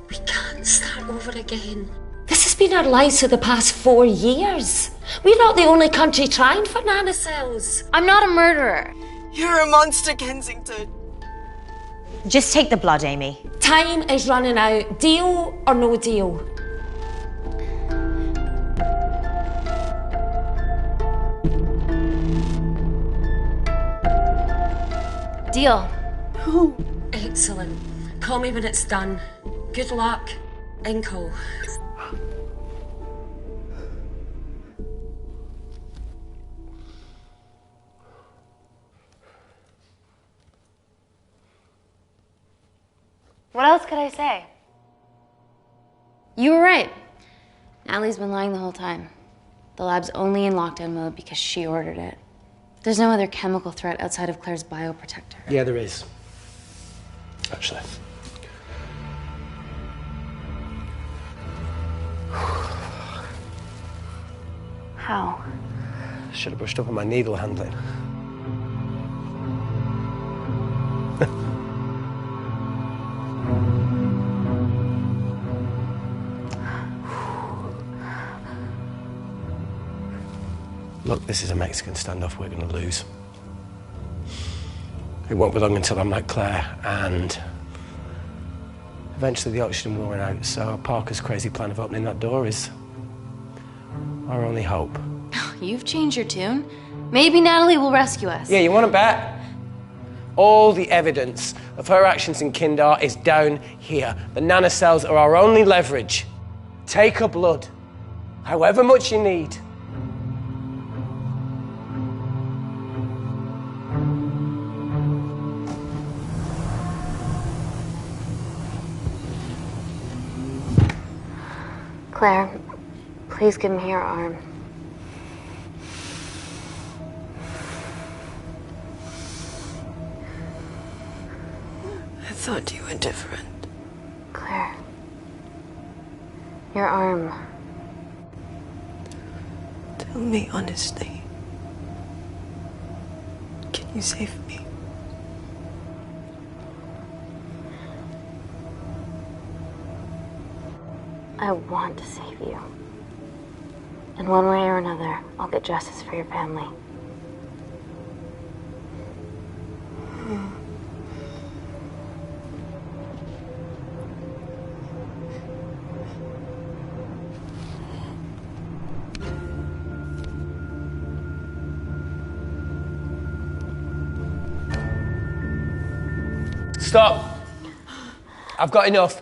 We can't start over again. This has been our lives for the past 4 years. We're not the only country trying for nanocells. I'm not a murderer. You're a monster, Kensington. Just take the blood, Amy. Time is running out. Deal or no deal? Deal. Oh, excellent. Call me when it's done. Good luck. Inco. What else could I say? You were right. Natalie's been lying the whole time. The lab's only in lockdown mode because she ordered it. There's no other chemical threat outside of Claire's bioprotector. Yeah, there is. Actually. How? Should have brushed up on my needle handling. Look, this is a Mexican standoff we're going to lose. It won't be long until I'm like Claire, and eventually the oxygen will run out, so Parker's crazy plan of opening that door is our only hope. You've changed your tune. Maybe Natalie will rescue us. Yeah, you want to bet? All the evidence of her actions in Kindar is down here. The nanocells are our only leverage. Take her blood, however much you need. Claire, please give me your arm. I thought you were different. Claire, your arm. Tell me honestly. Can you save me? I want to save you. In one way or another, I'll get justice for your family. Stop! I've got enough.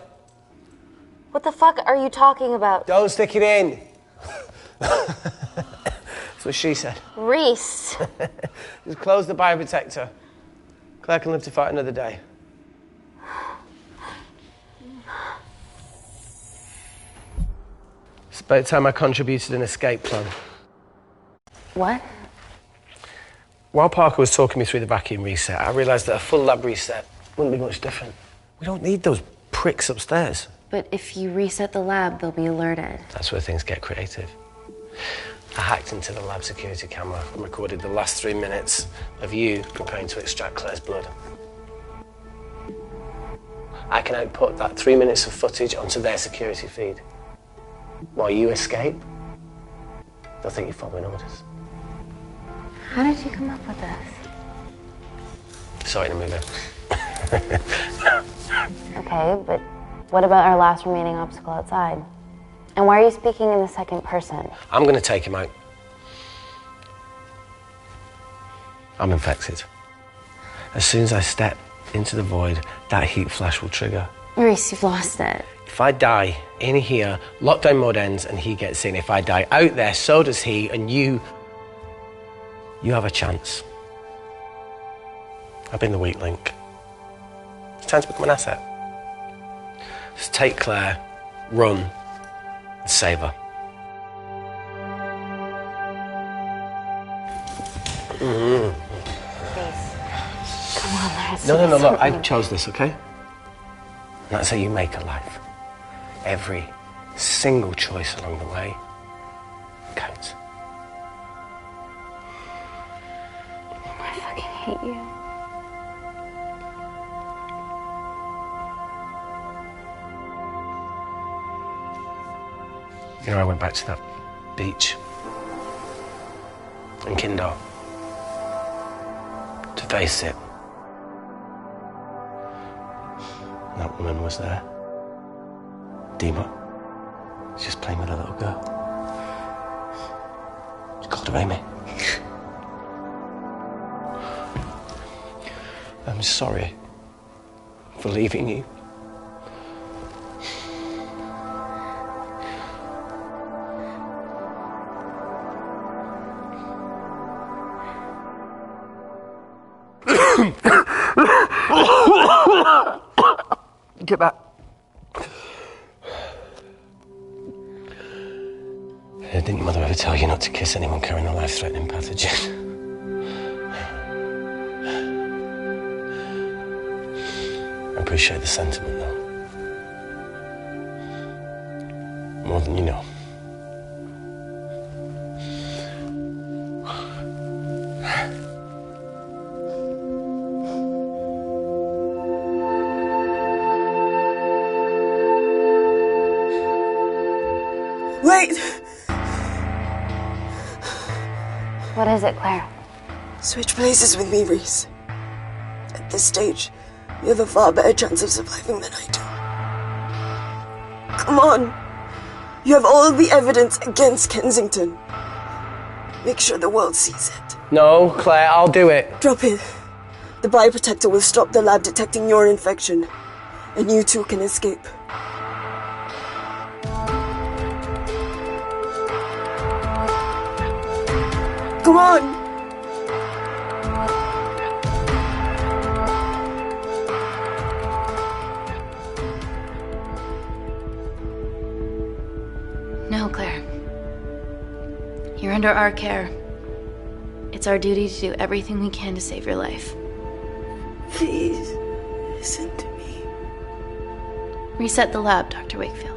What the fuck are you talking about? Don't stick it in. That's what she said. Reese. Just close the bioprotector. Claire can live to fight another day. It's about time I contributed an escape plan. What? While Parker was talking me through the vacuum reset, I realised that a full lab reset wouldn't be much different. We don't need those pricks upstairs. But if you reset the lab, they'll be alerted. That's where things get creative. I hacked into the lab security camera and recorded the last 3 minutes of you preparing to extract Claire's blood. I can output that 3 minutes of footage onto their security feed. While you escape, they'll think you're following orders. How did you come up with this? saw it in a movie. Okay, but what about our last remaining obstacle outside? And why are you speaking in the second person? I'm going to take him out. I'm infected. As soon as I step into the void, that heat flash will trigger. Maurice, you've lost it. If I die in here, lockdown mode ends and he gets in. If I die out there, so does he, and you have a chance. I've been the weak link. It's time to become an asset. Just take Claire, run, and save her. Please. Come on, let's No, look, something. I chose this, okay? And that's how you make a life. Every single choice along the way counts. I fucking hate you. You know, I went back to that beach in Kindar to face it. And that woman was there. Dima. She's just playing with a little girl. She called her Amy. I'm sorry for leaving you. Get back. Didn't your mother ever tell you not to kiss anyone carrying a life-threatening pathogen? I appreciate the sentiment, though. More than you know. Wait! What is it, Claire? Switch places with me, Reese. At this stage, you have a far better chance of surviving than I do. Come on! You have all the evidence against Kensington. Make sure the world sees it. No, Claire, I'll do it. Drop it. The bioprotector will stop the lab detecting your infection, and you too can escape. Come on! No, Claire. You're under our care. It's our duty to do everything we can to save your life. Please, listen to me. Reset the lab, Dr. Wakefield.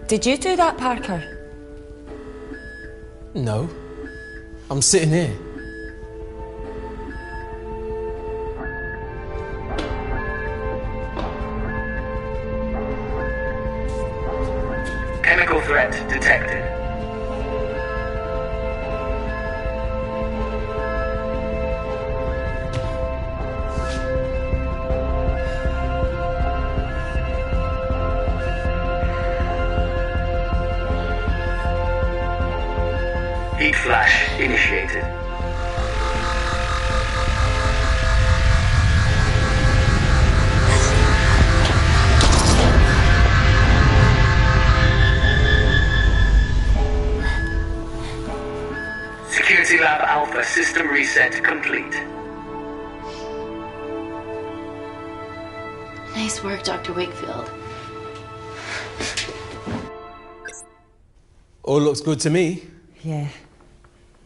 Did you do that, Parker? No. I'm sitting here. Chemical threat detected. Heat flash initiated. Security Lab Alpha system reset complete. Nice work, Dr. Wakefield. All looks good to me. Yeah.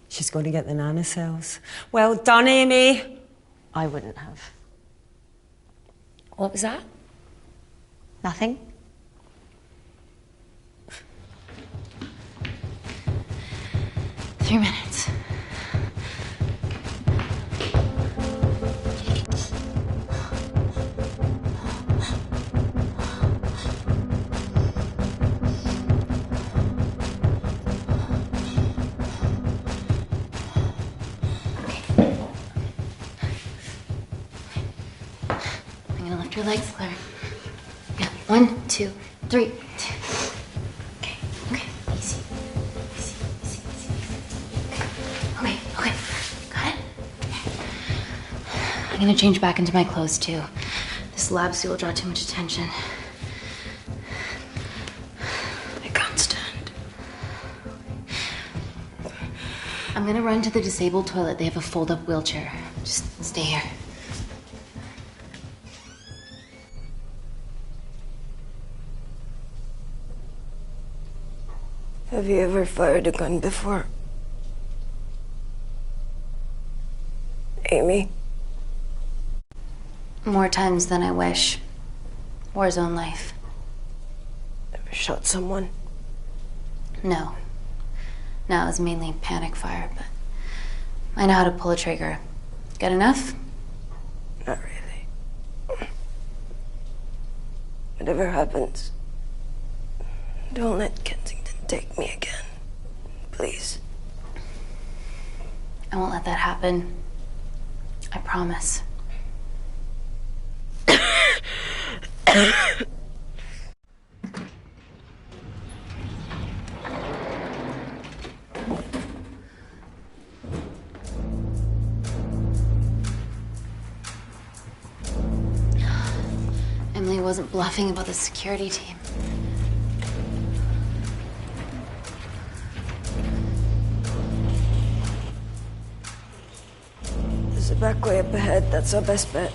She's going to get the nanocells. Well done, Amy. I wouldn't have. What was that? Nothing? Three minutes. Your legs, Claire. Yeah, 1, 2, 3. Okay, easy. Okay, got it? I'm gonna change back into my clothes too. This lab suit will draw too much attention. I can't stand. I'm gonna run to the disabled toilet. They have a fold-up wheelchair. Just stay here. Have you ever fired a gun before? Amy? More times than I wish. Warzone life. Ever shot someone? No. No, it was mainly panic fire, but I know how to pull a trigger. Good enough? Not really. Whatever happens, don't let Kensington take me again. Please. I won't let that happen. I promise. Emily wasn't bluffing about the security team. There's a back way up ahead. That's our best bet.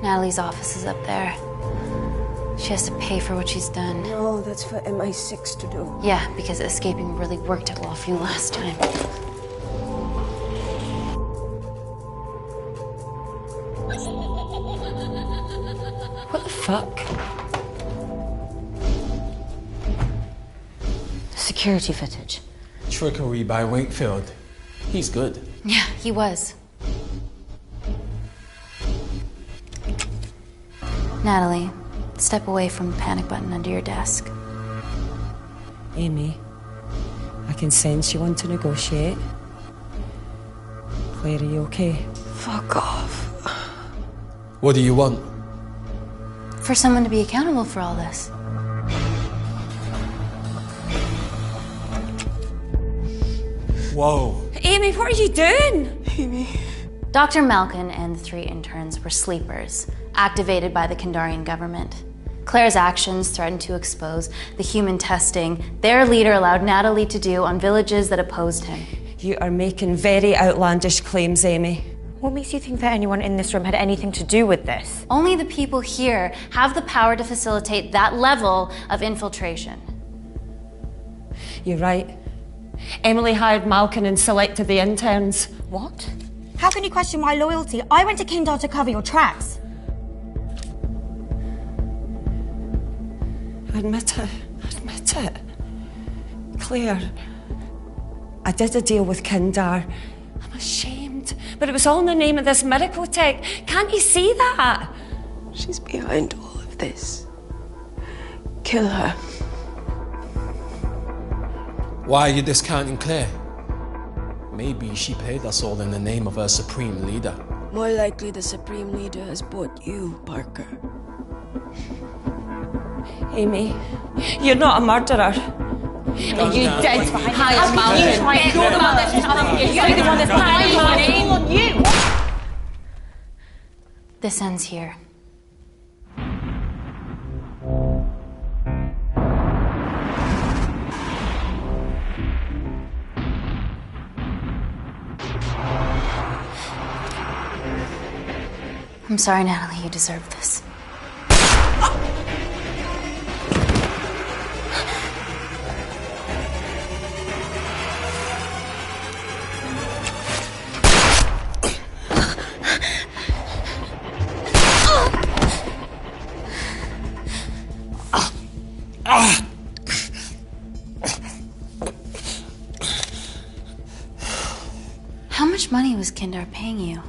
Natalie's office is up there. She has to pay for what she's done. No, that's for MI6 to do. Yeah, because escaping really worked it well for you last time. What the fuck? Security footage. Trickery by Wakefield. He's good. Yeah, he was. Natalie, step away from the panic button under your desk. Amy, I can sense you want to negotiate. Claire, are you okay? Fuck off. What do you want? For someone to be accountable for all this. Whoa. Amy, what are you doing? Amy. Dr. Malkin and the 3 interns were sleepers, activated by the Kandarian government. Claire's actions threatened to expose the human testing their leader allowed Natalie to do on villages that opposed him. You are making very outlandish claims, Amy. What makes you think that anyone in this room had anything to do with this? Only the people here have the power to facilitate that level of infiltration. You're right. Emily hired Malkin and selected the interns. What? How can you question my loyalty? I went to Kindar to cover your tracks. Admit it. Admit it. Claire, I did a deal with Kindar. I'm ashamed, but it was all in the name of this miracle tech. Can't you see that? She's behind all of this. Kill her. Why are you discounting Claire? Maybe she paid us all in the name of her supreme leader. More likely the supreme leader has bought you, Parker. Amy, you're not a murderer. You dead hire Malkin. You're the one that's telling me. You're the one that's lying on you. This ends here. I'm sorry, Natalie, you deserve this. How much money was Kindar paying you?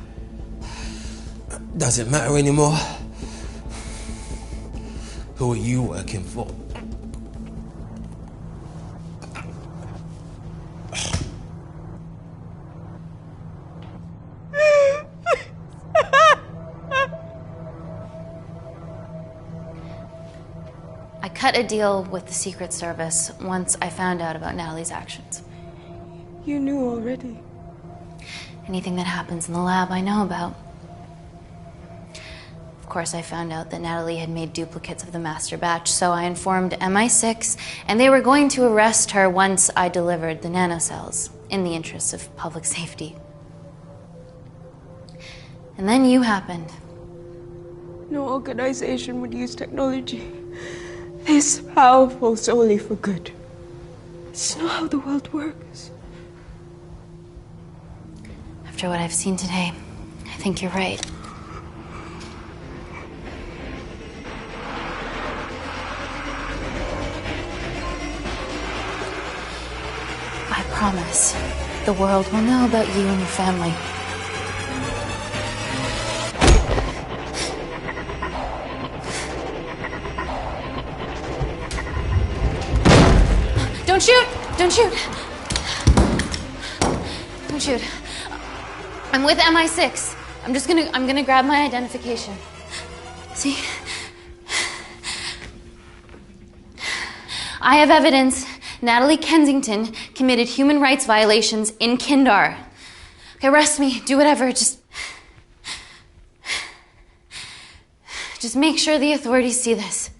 Does it matter anymore? Who are you working for? cut a deal with the Secret Service once I found out about Natalie's actions. You knew already. Anything that happens in the lab, I know about. Of course, I found out that Natalie had made duplicates of the master batch, so I informed MI6, and they were going to arrest her once I delivered the nanocells, in the interests of public safety. And then you happened. No organization would use technology this powerful solely for good. It's not how the world works. After what I've seen today, I think you're right. I promise, the world will know about you and your family. Don't shoot! Don't shoot! Don't shoot. I'm with MI6. I'm gonna grab my identification. See? I have evidence Natalie Kensington committed human rights violations in Kindar. Okay, arrest me, do whatever, just make sure the authorities see this.